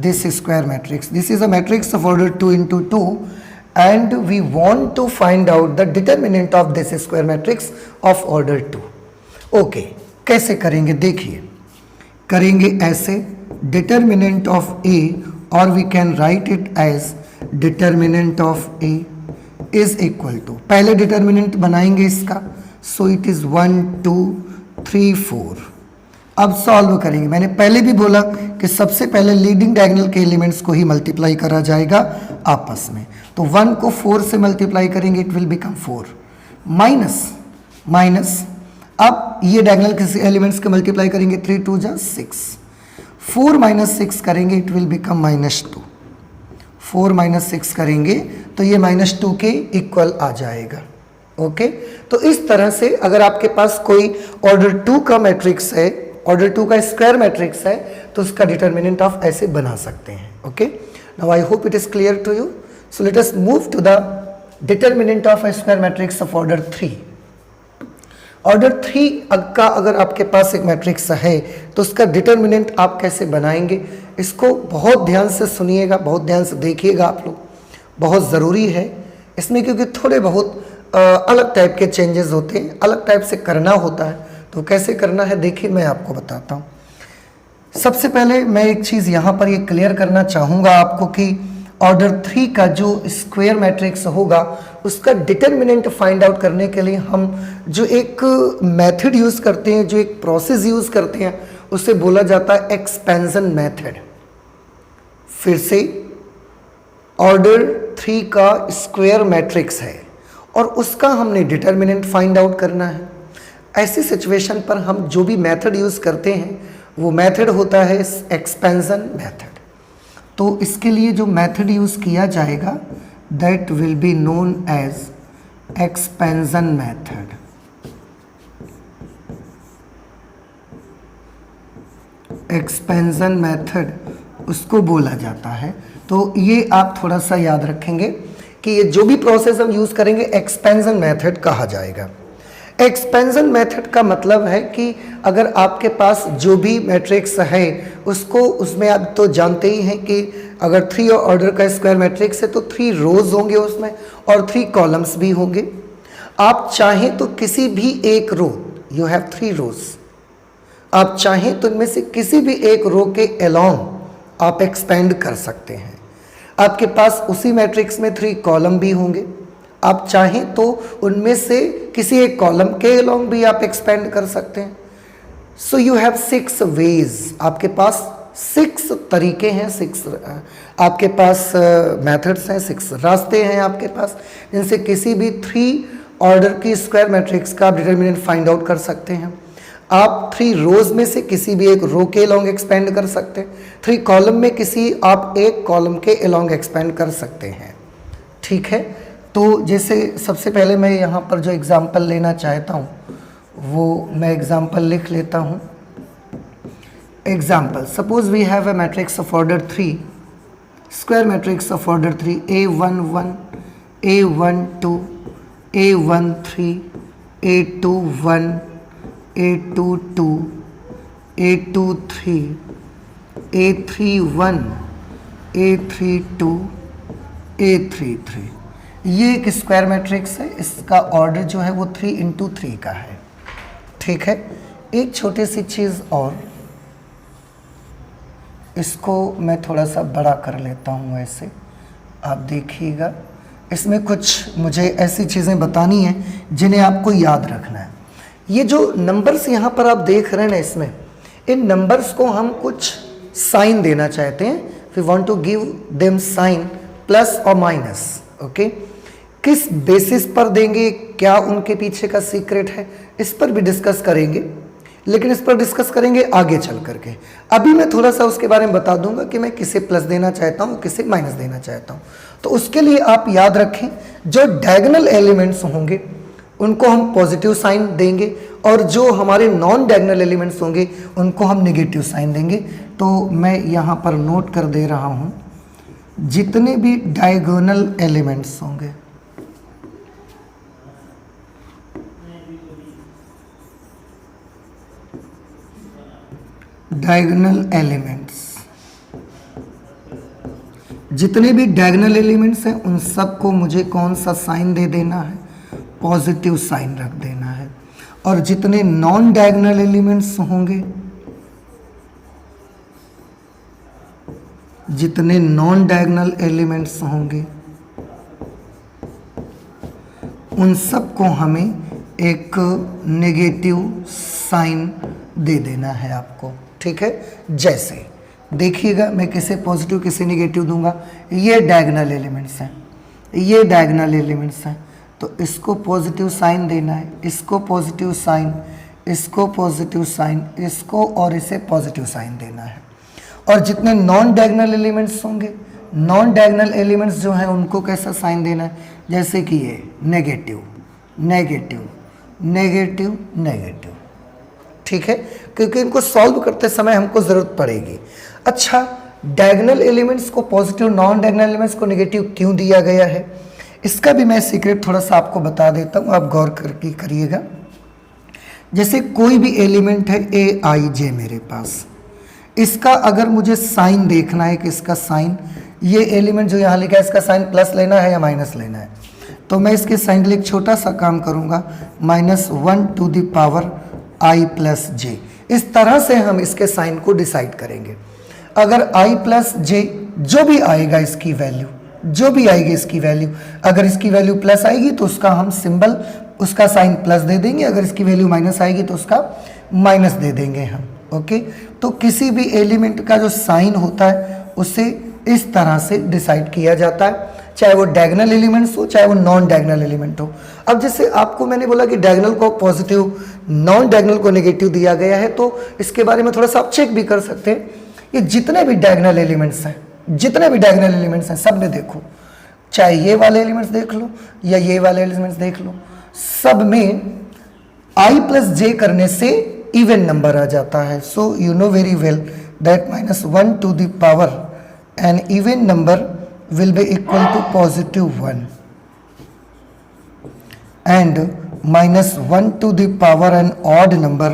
this square matrix. This is a matrix of order 2 into 2 and we want to find out the determinant of this square matrix of order 2. Okay, कैसे करेंगे देखिए, करेंगे ऐसे determinant of A, or we can write it as determinant of A is equal to, पहले determinant बनाएंगे इसका, so it is 1, 2, 3, 4। अब solve करेंगे। मैंने पहले भी बोला कि सबसे पहले लीडिंग डायगोनल के एलिमेंट्स को ही मल्टीप्लाई करा जाएगा आपस में। तो 1 को 4 से मल्टीप्लाई करेंगे, इट विल बिकम 4 माइनस अब ये डायगोनल के एलिमेंट्स के मल्टीप्लाई करेंगे, 3 2 जा 6, 4 माइनस 6 करेंगे, इट विल बिकम -2। 4 माइनस 6 करेंगे तो ये -2 के इक्वल आ जाएगा। ओके, तो इस तरह से अगर आपके पास कोई ऑर्डर 2 का मैट्रिक्स है ऑर्डर 2 का स्क्वायर मैट्रिक्स है तो उसका डिटर्मिनेंट आप ऐसे बना सकते हैं. Okay, now I hope it is clear to you. So let us move to the determinant of a square matrix of order 3. Order 3 का अगर आपके पास एक मैट्रिक्स है तो उसका डिटर्मिनेंट आप कैसे बनाएंगे, इसको बहुत ध्यान से सुनिएगा, बहुत ध्यान से देखिएगा आप लोग, बहुत ज़रूरी है इसमें, क्योंकि थोड़े बहुत अलग टाइप के चेंजेस होते हैं, अलग टाइप से करना होता है. तो कैसे करना है देखिए मैं आपको बताता हूँ. सबसे पहले मैं एक चीज़ यहाँ पर ये क्लियर करना चाहूँगा आपको कि ऑर्डर 3 का जो स्क्वायर मैट्रिक्स होगा उसका डिटर्मिनेंट फाइंड आउट करने के लिए हम जो एक मेथड यूज़ करते हैं, जो एक प्रोसेस यूज़ करते हैं, उसे बोला जाता है एक्सपेंशन मेथड. फिर से ऑर्डर 3 का स्क्वायर मैट्रिक्स है और उसका हमने डिटर्मिनेंट फाइंड आउट करना है. ऐसी सिचुएशन पर हम जो भी मेथड यूज़ करते हैं वो मेथड होता है एक्सपेंशन मेथड. तो इसके लिए जो मेथड यूज़ किया जाएगा that will be known as expansion method. Expansion method उसको बोला जाता है. तो ये आप थोड़ा सा याद रखेंगे कि ये जो भी प्रोसेस हम यूज़ करेंगे एक्सपेंशन मेथड कहा जाएगा. एक्सपेंशन मेथड का मतलब है कि अगर आपके पास जो भी मैट्रिक्स है उसको, उसमें आप तो जानते ही हैं कि अगर 3 ऑर्डर का स्क्वायर मैट्रिक्स है तो 3 रोज होंगे उसमें और 3 कॉलम्स भी होंगे. आप चाहें तो किसी भी एक रो, यू हैव 3 रोज, आप चाहें तो इनमें से किसी भी एक रो के अलोंग आप एक्सपेंड कर सकते हैं. आपके पास उसी मैट्रिक्स में 3 कॉलम भी होंगे, आप चाहें तो उनमें से किसी एक कॉलम के अलोंग भी आप एक्सपेंड कर सकते हैं. सो यू हैव 6 वेज, आपके पास 6 तरीके हैं, 6 आपके पास मेथड्स हैं, 6 रास्ते हैं आपके पास जिनसे किसी भी 3 ऑर्डर की स्क्वायर मैट्रिक्स का आप डिटर्मिनेंट फाइंड आउट कर सकते हैं. आप 3 रोज में से किसी भी एक रो के अलोंग एक्सपेंड कर सकते हैं. 3 कॉलम में किसी आप एक कॉलम के अलोंग एक्सपेंड कर सकते हैं. ठीक है, तो जैसे सबसे पहले मैं यहाँ पर जो एग्जांपल लेना चाहता हूँ वो मैं एग्जांपल लिख लेता हूँ. Example, suppose we have a matrix of order 3, square matrix of order 3, A11, A12, A13, A21, A22, A23, A31, A32, A33. ये एक स्क्वायर मैट्रिक्स है, इसका ऑर्डर जो है वो 3 इंटू 3 का है. ठीक है, एक छोटी सी चीज़ और, इसको मैं थोड़ा सा बड़ा कर लेता हूँ ऐसे, आप देखिएगा. इसमें कुछ मुझे ऐसी चीज़ें बतानी हैं जिन्हें आपको याद रखना है. ये जो नंबर्स यहाँ पर आप देख रहे हैं ना, इसमें इन नंबर्स को हम कुछ साइन देना चाहते हैं. We want to give them sign plus और माइनस. ओके, किस बेसिस पर देंगे, क्या उनके पीछे का सीक्रेट है, इस पर भी डिस्कस करेंगे, लेकिन इस पर डिस्कस करेंगे आगे चल करके. अभी मैं थोड़ा सा उसके बारे में बता दूंगा कि मैं किसे प्लस देना चाहता हूँ, किसे माइनस देना चाहता हूँ. तो उसके लिए आप याद रखें जो डायगोनल एलिमेंट्स होंगे उनको हम पॉजिटिव साइन देंगे और जो हमारे नॉन डायगोनल एलिमेंट्स होंगे उनको हम नेगेटिव साइन देंगे. तो मैं यहाँ पर नोट कर दे रहा हूँ, जितने भी डायगोनल एलिमेंट्स होंगे, डायगोनल एलिमेंट्स, जितने भी डायगोनल एलिमेंट्स हैं उन सबको मुझे कौन सा साइन दे देना है, पॉजिटिव साइन रख देना है. और जितने नॉन डायगोनल एलिमेंट्स होंगे, जितने नॉन डायगोनल एलिमेंट्स होंगे उन सबको हमें एक नेगेटिव साइन दे देना है आपको. ठीक है, जैसे देखिएगा मैं किसे पॉजिटिव किसे नेगेटिव दूंगा. ये डायगोनल एलिमेंट्स हैं, ये डायगोनल एलिमेंट्स हैं, तो इसको पॉजिटिव साइन देना है, इसको पॉजिटिव साइन, इसको पॉजिटिव साइन, इसको और इसे पॉजिटिव साइन देना है. और जितने नॉन डायगोनल एलिमेंट्स होंगे, नॉन डायगोनल एलिमेंट्स जो हैं उनको कैसा साइन देना है, जैसे कि ये नेगेटिव नेगेटिव नेगेटिव नेगेटिव. ठीक है, क्योंकि इनको सॉल्व करते समय हमको ज़रूरत पड़ेगी। अच्छा, डायगोनल एलिमेंट्स को पॉजिटिव, नॉन डायगोनल एलिमेंट्स को नेगेटिव क्यों दिया गया है, इसका भी मैं सीक्रेट थोड़ा सा आपको बता देता हूँ, आप गौर करके करिएगा। जैसे कोई भी एलिमेंट है ए आई जे मेरे पास, इसका अगर मुझे साइन देखना है कि इसका साइन, ये एलिमेंट जो यहाँ लिखा है इसका साइन प्लस लेना है या माइनस लेना है, तो मैं इसके साइन के लिए एक छोटा सा काम करूँगा, -1 to the power i plus j. इस तरह से हम इसके साइन को डिसाइड करेंगे। अगर i प्लस जे जो भी आएगा इसकी वैल्यू, जो भी आएगी इसकी वैल्यू, अगर इसकी वैल्यू प्लस आएगी तो उसका हम सिंबल, उसका साइन प्लस दे देंगे, अगर इसकी वैल्यू माइनस आएगी तो उसका माइनस दे देंगे हम। ओके, तो किसी भी एलिमेंट का जो साइन होता है उसे इस तरह से डिसाइड किया जाता है, चाहे वो डायगोनल एलिमेंट्स हो चाहे वो नॉन डायगोनल एलिमेंट हो। अब जैसे आपको मैंने बोला कि डायगोनल को पॉजिटिव, नॉन डायगोनल को नेगेटिव दिया गया है, तो इसके बारे में थोड़ा सा आप चेक भी कर सकते हैं। ये जितने भी डायगोनल एलिमेंट्स हैं, जितने भी डायगोनल एलिमेंट्स हैं, सब में देखो, चाहे ये वाले एलिमेंट्स देख लो या ये वाले एलिमेंट्स देख लो, सब में i प्लस जे करने से इवन नंबर आ जाता है। So you know very well that -1 to the power an even number will be equal to +1 and -1 to the power an odd number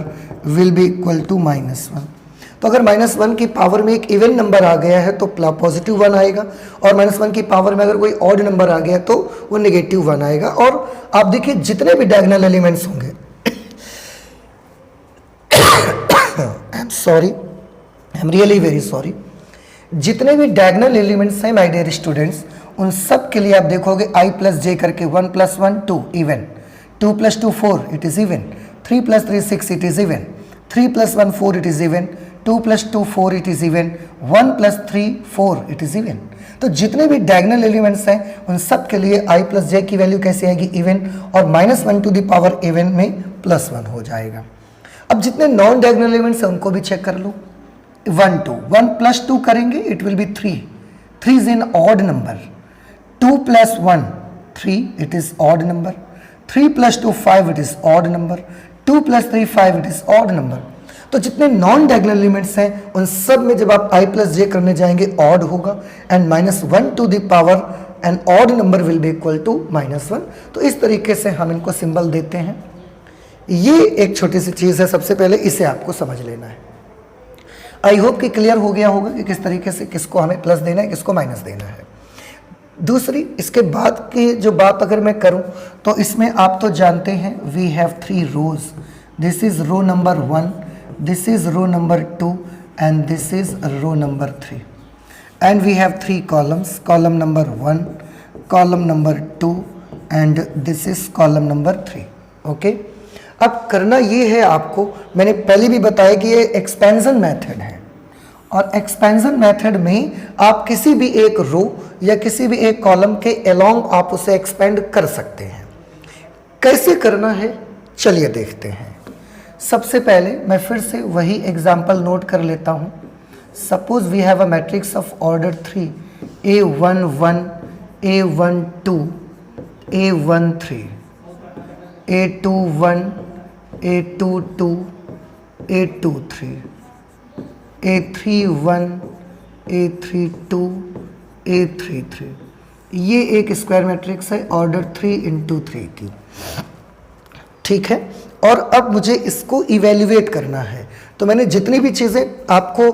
will be equal to -1। तो अगर -1 की power में एक इवन नंबर आ गया है तो +1 आएगा, और -1 की पावर में अगर कोई ऑड नंबर आ गया तो वो -1 आएगा। और आप देखिए जितने भी डायगोनल एलिमेंट्स होंगे आई am sorry, I am really very sorry, जितने भी डायगोनल एलिमेंट्स हैं माय डियर स्टूडेंट्स, उन सब के लिए आप देखोगे i प्लस जे करके 1 + 1 2 even, 2 + 2 4 it is even, 3 + 3 6 it is even, 3 + 1 4 it is even, 2 + 2 4 it is even, 1 + 3 4 it is even. तो जितने भी डायगोनल एलिमेंट्स हैं उन सब के लिए i प्लस जे की वैल्यू कैसे आएगी, इवन, और -1 टू द पावर इवन में +1 हो जाएगा। अब जितने नॉन डायगोनल एलिमेंट्स हैं उनको भी चेक कर लो। 1 2 1 + 2 करेंगे it will be 3, 3 is an odd number, 2 + 1 3 it is odd number, 3 + 2 5 it is odd number, 2 + 3 5 it is odd number. तो जितने नॉन डायगोनल एलिमेंट्स हैं उन सब में जब आप i प्लस जे करने जाएंगे ऑड होगा, and -1 to the power an odd number will be equal to -1। तो इस तरीके से हम इनको सिंबल देते हैं। ये एक छोटी सी चीज़ है, सबसे पहले इसे आपको समझ लेना है। आई होप कि क्लियर हो गया होगा कि किस तरीके से किसको हमें प्लस देना है, किसको माइनस देना है। दूसरी, इसके बाद की जो बात अगर मैं करूं तो इसमें आप तो जानते हैं we have 3 rows, this is row number 1, this is row number 2 and this is row number 3, and we have 3 columns, column number 1, column number 2 and this is column number 3। Okay, अब करना ये है आपको, मैंने पहले भी बताया कि ये एक्सपेंशन मेथड है, और एक्सपेंशन मेथड में आप किसी भी एक रो या किसी भी एक कॉलम के अलोंग आप उसे एक्सपेंड कर सकते हैं। कैसे करना है चलिए देखते हैं। सबसे पहले मैं फिर से वही एग्जांपल नोट कर लेता हूँ। Suppose we have a matrix of order 3 A11 A12 A13 A21 A22 A23 A31 A32 A33। ये एक स्क्वायर मैट्रिक्स है ऑर्डर 3 × 3 की, ठीक है। और अब मुझे इसको इवेल्युएट करना है, तो मैंने जितनी भी चीज़ें आपको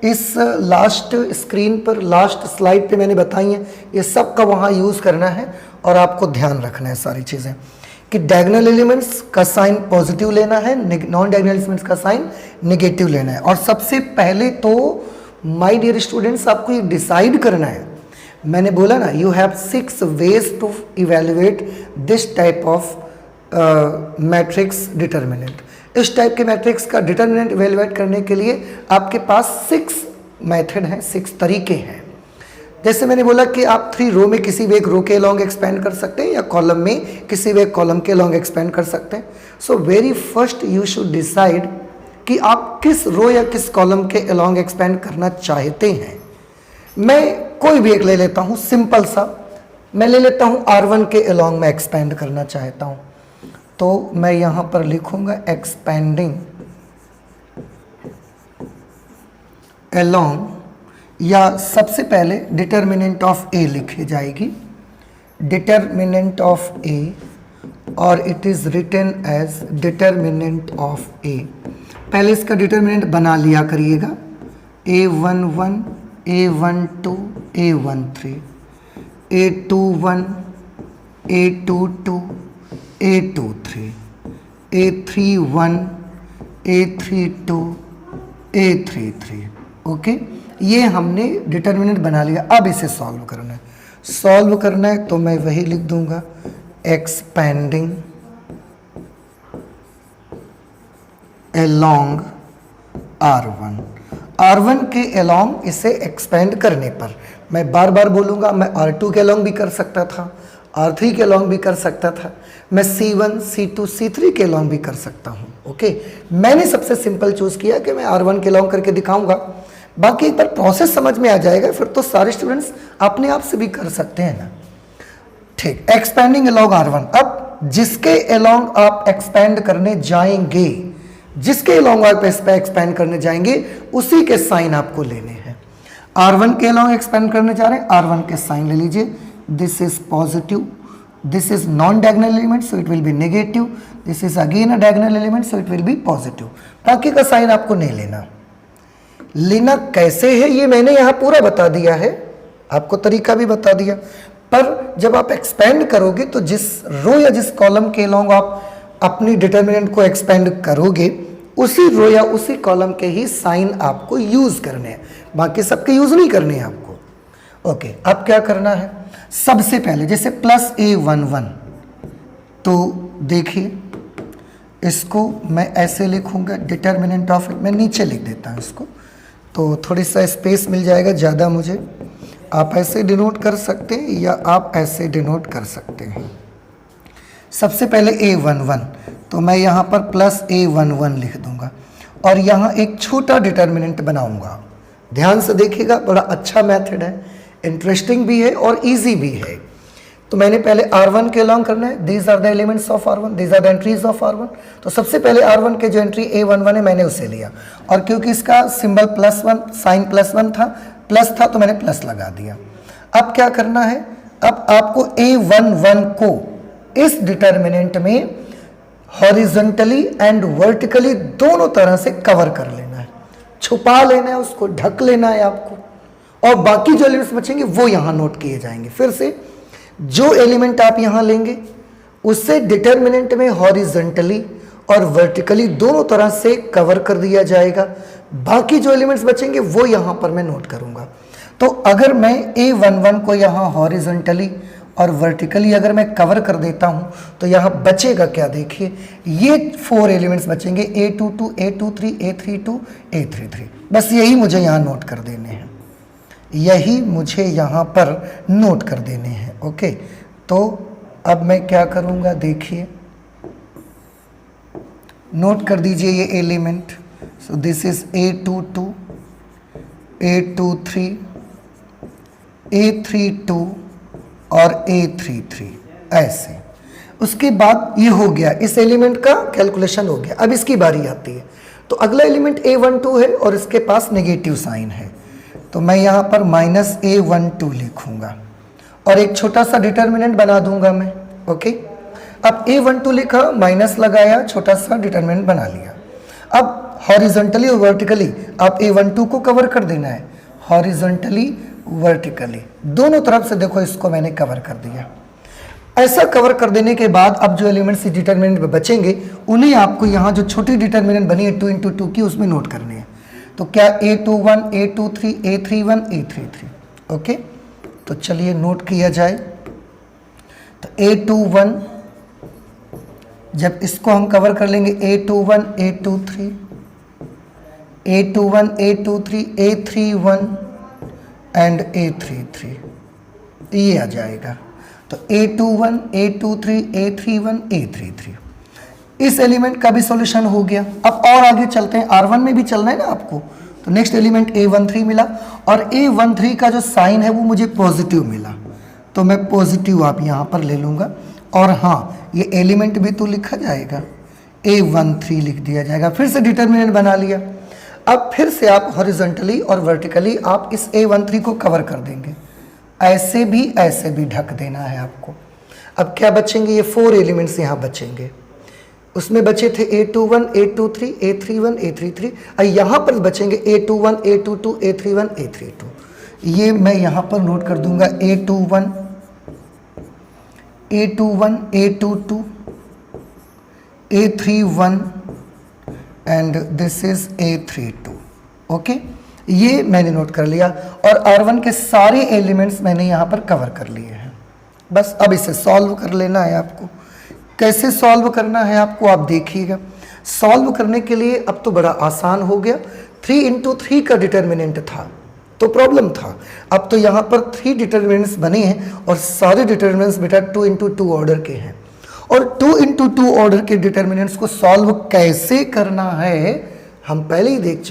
इस लास्ट स्क्रीन पर, लास्ट स्लाइड पे मैंने बताई हैं, ये सब का वहाँ यूज़ करना है, और आपको ध्यान रखना है सारी चीज़ें कि डायगोनल एलिमेंट्स का साइन पॉजिटिव लेना है, नॉन डायगोनल एलिमेंट्स का साइन नेगेटिव लेना है। और सबसे पहले तो माय डियर स्टूडेंट्स आपको ये डिसाइड करना है, मैंने बोला ना you have 6 ways to evaluate this type of matrix determinant. इस टाइप के मैट्रिक्स का डिटर्मिनेंट इवेल्युएट करने के लिए आपके पास 6 मेथड हैं, 6 तरीके हैं। जैसे मैंने बोला कि आप 3 रो में किसी भी एक रो के लॉन्ग एक्सपेंड कर सकते हैं, या कॉलम में किसी भी एक कॉलम के लॉन्ग एक्सपेंड कर सकते हैं। So very first you should decide कि आप किस रो या किस कॉलम के अलॉन्ग एक्सपेंड करना चाहते हैं। मैं कोई भी एक ले लेता हूँ, सिंपल सा मैं ले लेता हूँ R1 के अलॉन्ग में एक्सपेंड करना चाहता हूँ, तो मैं यहाँ पर लिखूँगा एक्सपेंडिंग अलोंग, या सबसे पहले डिटर्मिनेंट ऑफ ए लिखी जाएगी, डिटर्मिनेंट ऑफ ए, और it is written as determinant of A. पहले इसका डिटर्मिनेंट बना लिया करिएगा, A11, A12, A13, A21, A22, A23, A31, A32, A33। Okay, ये हमने डिटर्मिनेंट बना लिया। अब इसे सॉल्व करना है। सॉल्व करना है तो मैं वही लिख दूंगा, एक्सपेंडिंग along R1। R1 के along इसे एक्सपेंड करने पर, मैं बार बार बोलूँगा, मैं R2 के along भी कर सकता था, R3 के along भी कर सकता था, मैं C1, C2, C3 के along भी कर सकता हूँ। ओके, मैंने सबसे सिंपल चूज़ किया कि मैं R1 के along करके दिखाऊंगा। बाकी एक बार प्रोसेस समझ में आ जाएगा, फिर तो सारे स्टूडेंट्स अपने आप से भी कर सकते हैं ना। ठीक, एक्सपेंडिंग along R1। अब जिसके along आप एक्सपेंड करने जाएंगे, जिसके along आप इस पे एक्सपेंड करने जाएंगे, उसी के साइन आपको लेने हैं। R1 के along एक्सपेंड करने जा रहे हैं, R1 के साइन ले लीजिए। This is positive, this is non diagonal element so it will be negative, this is again a diagonal element so it will be positive. बाकी का साइन आपको नहीं लेना। लेना कैसे है ये मैंने यहाँ पूरा बता दिया है, आपको तरीका भी बता दिया। पर जब आप एक्सपेंड करोगे तो जिस रो या जिस कॉलम के along आप अपनी डिटर्मिनेंट को एक्सपेंड करोगे, उसी रो या उसी कॉलम के ही साइन आपको यूज करने हैं, बाकी सबके यूज नहीं करने हैं आपको। ओके, अब क्या करना है, सबसे पहले जैसे प्लस A11, तो देखिए इसको मैं ऐसे लिखूंगा, डिटर्मिनेंट ऑफ, मैं नीचे लिख देता हूँ इसको, तो थोड़ी सा स्पेस मिल जाएगा ज़्यादा मुझे। आप ऐसे डिनोट कर सकते हैं या आप ऐसे डिनोट कर सकते हैं। सबसे पहले A11, तो मैं यहाँ पर प्लस A11 लिख दूंगा और यहाँ एक छोटा डिटर्मिनेंट बनाऊंगा। ध्यान से देखिएगा, बड़ा अच्छा मेथड है, इंटरेस्टिंग भी है और इजी भी है। तो मैंने पहले R1 के along करना है, these are the elements of R1, these are the entries of R1। तो सबसे पहले R1 के जो एंट्री A11 है मैंने उसे लिया, और क्योंकि इसका सिंबल +1, साइन +1 था, प्लस था, तो मैंने प्लस लगा दिया। अब क्या करना है, अब आपको A11 को इस डिटर्मिनेंट में हॉरिजॉन्टली एंड वर्टिकली दोनों तरह से कवर कर लेना है, छुपा लेना है, उसको ढक लेना है आपको, और बाकी जो एलिमेंट्स बचेंगे वो यहां नोट किए जाएंगे। फिर से जो एलिमेंट आप यहां लेंगे उससे डिटर्मिनेंट में हॉरिजॉन्टली और वर्टिकली दोनों तरह से कवर कर दिया जाएगा, बाकी जो एलिमेंट्स बचेंगे वो यहां पर मैं नोट करूंगा। तो अगर मैं A11 को यहां हॉरिजॉन्टली और वर्टिकली अगर मैं कवर कर देता हूं तो यहां बचेगा क्या, देखिए ये 4 एलिमेंट्स बचेंगे, A22, A23, A32, A33। बस यही मुझे यहां नोट कर देने हैं, यही मुझे यहां पर नोट कर देने हैं। ओके, तो अब मैं क्या करूंगा, देखिए नोट कर दीजिए ये element. So this is A22, A23, A32 और A33, ऐसे। उसके बाद ये हो गया, इस एलिमेंट का कैलकुलेशन हो गया। अब इसकी बारी आती है, तो अगला एलिमेंट A12 है और इसके पास नेगेटिव साइन है, तो मैं यहाँ पर -A12 लिखूंगा और एक छोटा सा डिटर्मिनेंट बना दूंगा मैं। ओके, अब A12 लिखा, माइनस लगाया, छोटा सा डिटर्मिनेंट बना लिया। अब हॉरिजॉन्टली और वर्टिकली आप A12 को कवर कर देना है, हॉरिजॉन्टली वर्टिकली दोनों तरफ से। देखो इसको मैंने कवर कर दिया। ऐसा कवर कर देने के बाद अब जो एलिमेंट्स डिटर्मिनेंट में बचेंगे उन्हें आपको यहाँ जो छोटी डिटर्मिनेंट बनी है 2 × 2 की, उसमें नोट करनी है। तो क्या A21, A23, A31, A33। Okay, तो चलिए नोट किया जाए। तो A21, जब इसको हम कवर कर लेंगे, A21, A23, A21, A23, A31 and A33, ये आ जाएगा। तो A21, A23, A31, A33, इस एलिमेंट का भी सॉल्यूशन हो गया। अब और आगे चलते हैं, R1 में भी चलना है ना आपको। तो नेक्स्ट एलिमेंट A13 मिला और A13 का जो साइन है वो मुझे पॉजिटिव मिला, तो मैं पॉजिटिव आप यहाँ पर ले लूँगा। और हाँ, ये एलिमेंट भी तो लिखा जाएगा, A13 लिख दिया जाएगा। फिर से डिटर्मिनेंट बना लिया। अब फिर से आप हॉरिजॉन्टली और वर्टिकली आप इस A13 को कवर कर देंगे, ऐसे भी ढक देना है आपको। अब क्या बचेंगे, ये 4 एलिमेंट्स यहाँ बचेंगे। उसमें बचे थे A21, A23, A31, A33, और यहाँ पर बचेंगे A21, A22, A31, A32। ये मैं यहाँ पर नोट कर दूंगा, A21, A21, A22, A31 and this is A32। Okay, ये मैंने नोट कर लिया और R1 के सारे एलिमेंट्स मैंने यहाँ पर कवर कर लिए हैं। बस अब इसे सॉल्व कर लेना है आपको। कैसे सॉल्व करना है आपको, आप देखिएगा। सॉल्व करने के लिए अब तो बड़ा आसान हो गया। 3 इंटू 3 का डिटर्मिनेंट था तो प्रॉब्लम था, अब तो यहाँ पर 3 डिटर्मिनेंट्स बने हैं और सारे डिटर्मिनेंट्स बेटा 2 इंटू 2 ऑर्डर के हैं। और 2 इंटू 2 ऑर्डर के डिटर्मिनेंट्स को सॉल्व कैसे करना है हम पहले ही देख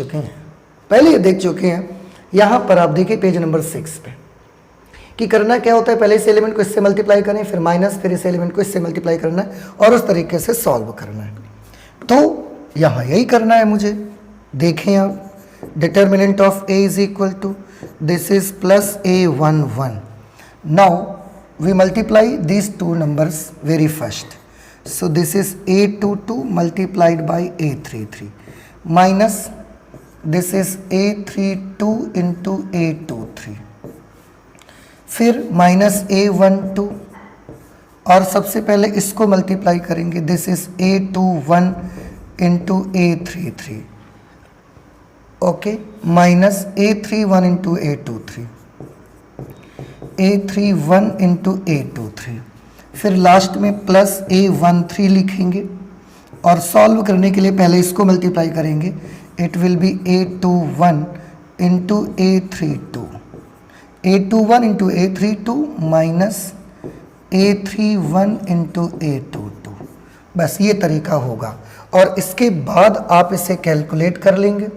चुके हैं, यहाँ पर आप देखिए पेज नंबर 6 पे कि करना क्या होता है। पहले इस एलिमेंट को इससे मल्टीप्लाई करें, फिर माइनस, फिर इस एलिमेंट को इससे मल्टीप्लाई करना है और उस तरीके से सॉल्व करना है। तो यहाँ यही करना है मुझे। देखें आप, determinant of A is equal to this is plus A11. Now we multiply these two numbers very first. So this is A22 multiplied by A33 minus this is A32 into A23, फिर minus A12 और सबसे पहले इसको multiply करेंगे, this is A21 into A33, okay, minus A31 into A23, A31 into A23, फिर last में plus A13 लिखेंगे और सॉल्व करने के लिए पहले इसको मल्टीप्लाई करेंगे, it will be A21 into A32, A21 into A32 minus A31 into A22। बस ये तरीका होगा और इसके बाद आप इसे कैलकुलेट कर लेंगे।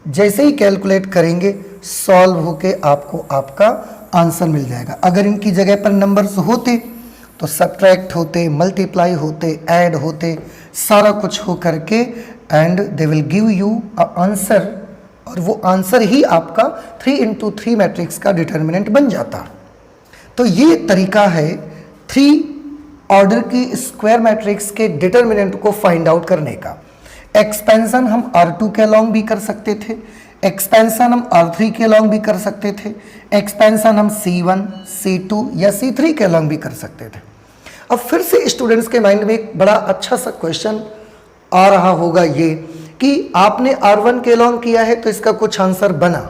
जैसे ही कैलकुलेट करेंगे सॉल्व होके आपको आपका आंसर मिल जाएगा। अगर इनकी जगह पर नंबर्स होते तो सब्ट्रैक्ट होते, मल्टीप्लाई होते, ऐड होते, सारा कुछ हो करके and they will give you a answer, और वो आंसर ही आपका 3 इंटू 3 मैट्रिक्स का डिटर्मिनेंट बन जाता। तो ये तरीका है 3 ऑर्डर की स्क्वायर मैट्रिक्स के डिटर्मिनेंट को फाइंड आउट करने का। एक्सपेंशन हम R2 के अलॉन्ग भी कर सकते थे, एक्सपेंशन हम R3 के अलॉन्ग भी कर सकते थे, एक्सपेंशन हम C1, C2 या C3 के अलॉन्ग भी कर सकते थे। अब फिर से स्टूडेंट्स के माइंड में एक बड़ा अच्छा सा क्वेश्चन आ रहा होगा ये कि आपने R1 के अलॉन्ग किया है तो इसका कुछ आंसर बना,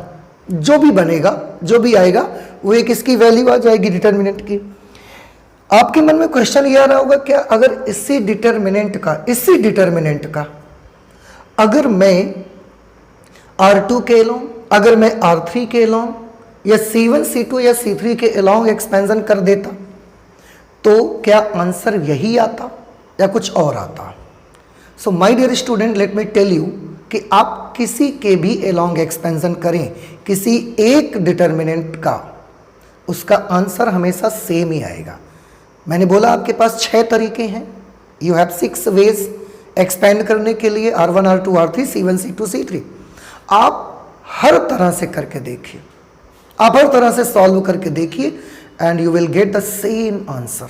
जो भी बनेगा, जो भी आएगा वो एक इसकी वैल्यू आ जाएगी डिटर्मिनेंट की। आपके मन में क्वेश्चन ये आ रहा होगा क्या अगर इसी डिटर्मिनेंट का अगर मैं R2 के अलॉन्ग, अगर मैं R3 के अलॉन्ग या C1, C2 या C3 के अलॉन्ग एक्सपेंशन कर देता तो क्या आंसर यही आता या कुछ और आता? So my dear student, let me tell you कि आप किसी के भी अलॉन्ग एक्सपेंशन करें किसी एक डिटर्मिनेंट का, उसका आंसर हमेशा सेम ही आएगा। मैंने बोला आपके पास 6 तरीके हैं, यू हैव 6 वेज एक्सपेंड करने के लिए, R1, R2, R3, C1, C2, C3। आप हर तरह से करके देखिए, आप हर तरह से सॉल्व करके देखिए and you will get the same answer.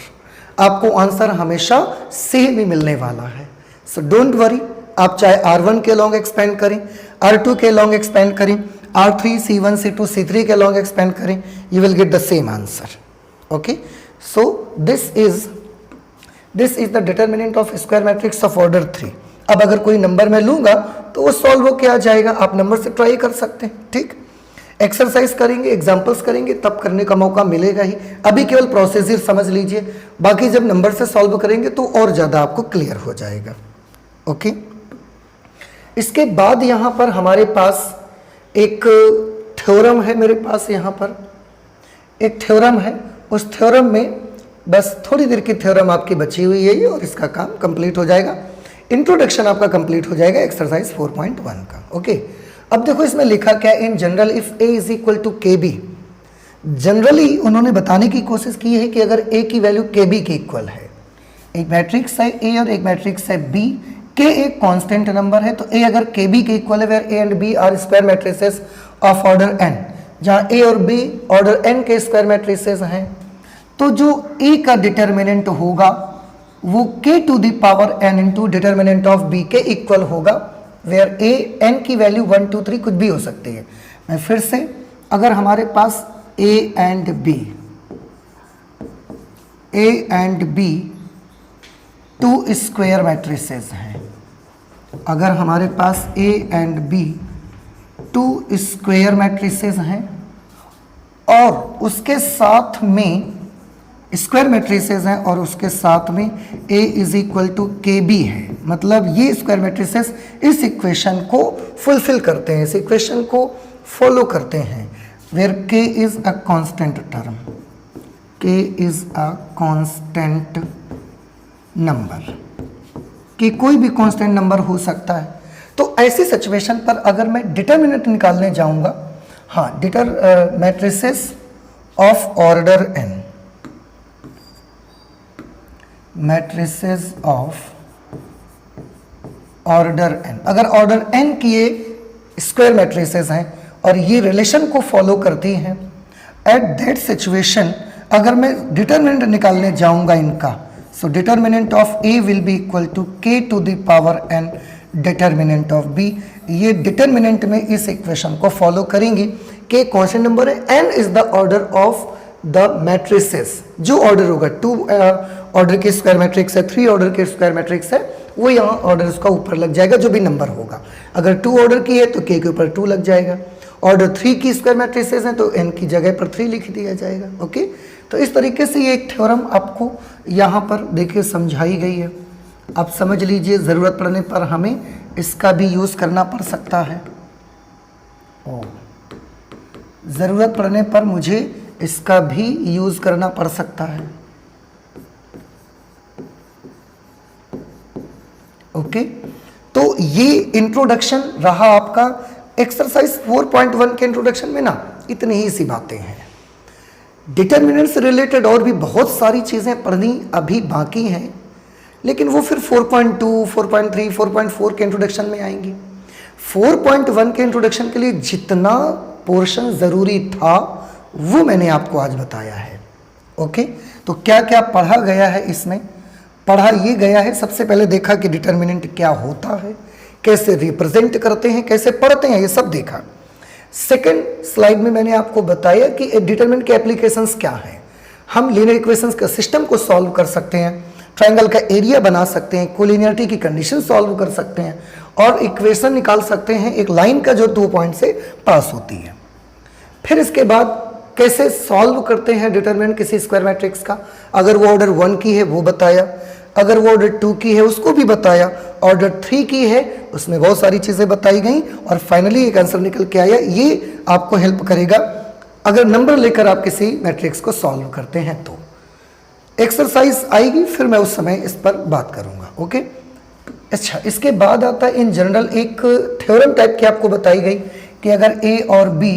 आपको आंसर हमेशा सेम ही मिलने वाला है। सो डोंट वरी, आप चाहे R1 के लॉन्ग एक्सपेंड करें, R2 के लॉन्ग एक्सपेंड करें, R3, C1, C2, C3 के लॉन्ग एक्सपेंड करें, you will get the same answer. Okay, so this is the determinant of square matrix of order 3। अब अगर कोई नंबर मैं लूंगा तो वो सॉल्व होके आ जाएगा, आप नंबर से ट्राई कर सकते हैं। ठीक, एक्सरसाइज करेंगे, एग्जाम्पल्स करेंगे, तब करने का मौका मिलेगा ही। अभी केवल प्रोसीजर समझ लीजिए, बाकी जब नंबर से सॉल्व करेंगे तो और ज़्यादा आपको क्लियर हो जाएगा। ओके, इसके बाद यहाँ पर हमारे पास एक थ्योरम है, मेरे पास यहाँ पर एक थ्योरम है। उस थ्योरम में बस थोड़ी देर की थ्योरम आपकी बची हुई है ये, और इसका काम कंप्लीट हो जाएगा। इंट्रोडक्शन आपका कंप्लीट हो जाएगा एक्सरसाइज 4.1 का। ओके, अब देखो इसमें लिखा क्या, in general if A is equal to KB। Generally उन्होंने बताने की कोशिश की है कि अगर A की वैल्यू KB के इक्वल है, एक मैट्रिक्स है A और एक मैट्रिक्स है B, के एक कांस्टेंट नंबर है, तो ए अगर के बी के इक्वल है where A and B are square matrices of order N, जहाँ ए और बी ऑर्डर एन के स्क्वायर मैट्रिसेस हैं, तो जो ए का डिटर्मिनेंट होगा वो k to the power n into determinant of b के इक्वल होगा, वेयर a n की वैल्यू 1 2 3 कुछ भी हो सकती है। मैं फिर से, अगर हमारे पास a and b two square matrices हैं, अगर हमारे पास a and b two square matrices हैं और उसके साथ में स्क्वायर मैट्रिसेस हैं और उसके साथ में A is equal to K B है, मतलब ये स्क्वायर मैट्रिसेस इस इक्वेशन को फुलफिल करते हैं, इस इक्वेशन को फॉलो करते हैं, where K is a constant term, K is a constant number, कि कोई भी कांस्टेंट नंबर हो सकता है। तो ऐसी सिचुएशन पर अगर मैं डिटर्मिनेंट निकालने जाऊंगा, हाँ, matrices of order n, matrices of order n, अगर ऑर्डर n की ये स्क्वायर मैट्रिसेस हैं और ये रिलेशन को फॉलो करती हैं, एट दैट सिचुएशन अगर मैं डिटर्मिनेंट निकालने जाऊंगा इनका, so determinant of a will be equal to k to the power n determinant of b। ये डिटर्मिनेंट में इस इक्वेशन को फॉलो करेंगे, k कांस्टेंट नंबर है, n is the order of the matrices, जो ऑर्डर होगा 2 ऑर्डर के square matrix है, 3 ऑर्डर के स्क्वायर मैट्रिक्स है, वो यहाँ ऑर्डर उसका ऊपर लग जाएगा जो भी नंबर होगा। अगर 2 ऑर्डर की है तो k के ऊपर 2 लग जाएगा, ऑर्डर 3 की स्क्वायर मैट्रिसेस हैं तो n की जगह पर 3 लिख दिया जाएगा। ओके, तो इस तरीके से ये एक थ्योरम आपको यहाँ पर देखिए समझाई गई है। आप समझ लीजिए, ज़रूरत पड़ने पर हमें इसका भी यूज़ करना पड़ सकता है, ज़रूरत पड़ने पर मुझे इसका भी यूज़ करना पड़ सकता है। ओके, तो ये इंट्रोडक्शन रहा आपका एक्सरसाइज 4.1 के इंट्रोडक्शन में ना, इतनी ही सी बातें हैं। डिटर्मिनेंट से रिलेटेड और भी बहुत सारी चीज़ें पढ़नी अभी बाकी हैं, लेकिन वो फिर 4.2, 4.3, 4.4 के इंट्रोडक्शन में आएंगी। 4.1 के इंट्रोडक्शन के लिए जितना पोर्शन ज़रूरी था वो मैंने आपको आज बताया है। ओके, तो क्या क्या पढ़ा गया है इसमें? पढ़ा ये गया है, सबसे पहले देखा कि डिटर्मिनेंट क्या होता है, कैसे रिप्रेजेंट करते हैं, कैसे पढ़ते हैं, ये सब देखा। सेकंड स्लाइड में मैंने आपको बताया कि डिटर्मिनेंट के एप्लीकेशंस क्या हैं। हम लीनियर इक्वेशंस का सिस्टम को सॉल्व कर सकते हैं, ट्रायंगल का एरिया बना सकते हैं, कोलिनियरिटी की कंडीशन सॉल्व कर सकते हैं और इक्वेशन निकाल सकते हैं एक लाइन का जो 2 पॉइंट से पास होती है। फिर इसके बाद कैसे सॉल्व करते हैं डिटर्मिनेंट किसी स्क्वायर मैट्रिक्स का, अगर वो ऑर्डर 1 की है वो बताया, अगर वो ऑर्डर 2 की है उसको भी बताया, ऑर्डर 3 की है उसमें बहुत सारी चीज़ें बताई गई और फाइनली एक आंसर निकल के आया। ये आपको हेल्प करेगा अगर नंबर लेकर आप किसी मैट्रिक्स को सॉल्व करते हैं तो। एक्सरसाइज आएगी फिर मैं उस समय इस पर बात करूंगा। ओके, अच्छा, इसके बाद आता है इन जनरल एक थ्योरम टाइप की आपको बताई गई कि अगर a और b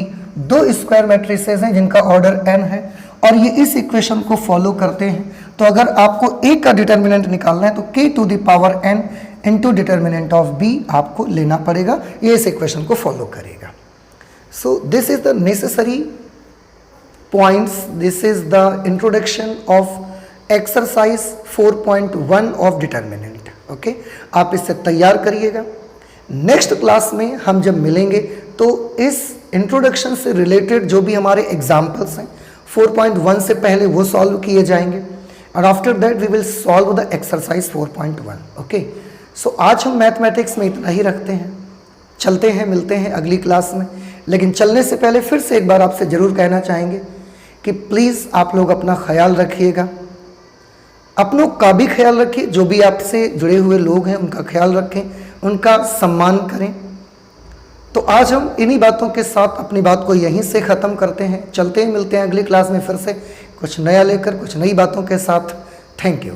2 स्क्वायर मैट्रिसेस हैं जिनका ऑर्डर n है और ये इस इक्वेशन को फॉलो करते हैं, तो अगर आपको a का डिटर्मिनेंट निकालना है तो k to the power n into determinant of b आपको लेना पड़ेगा, ये इस इक्वेशन को फॉलो करेगा। सो this is the necessary points, this is the introduction of exercise 4.1 of determinant. Okay, आप इससे तैयार करिएगा। नेक्स्ट क्लास में हम जब मिलेंगे तो इस इंट्रोडक्शन से रिलेटेड जो भी हमारे एग्जाम्पल्स हैं 4.1 से पहले वो सॉल्व किए जाएंगे और after that we will solve the exercise 4.1। Okay, so आज हम मैथमेटिक्स में इतना ही रखते हैं, चलते हैं, मिलते हैं अगली क्लास में। लेकिन चलने से पहले फिर से एक बार आपसे ज़रूर कहना चाहेंगे कि प्लीज़ आप लोग अपना ख्याल रखिएगा, अपनों का भी ख्याल रखिए, जो भी आपसे जुड़े हुए लोग हैं उनका ख्याल रखें, उनका सम्मान करें। तो आज हम इन्हीं बातों के साथ अपनी बात को यहीं से ख़त्म करते हैं, चलते हैं, मिलते हैं अगली क्लास में फिर से कुछ नया लेकर, कुछ नई बातों के साथ। Thank you.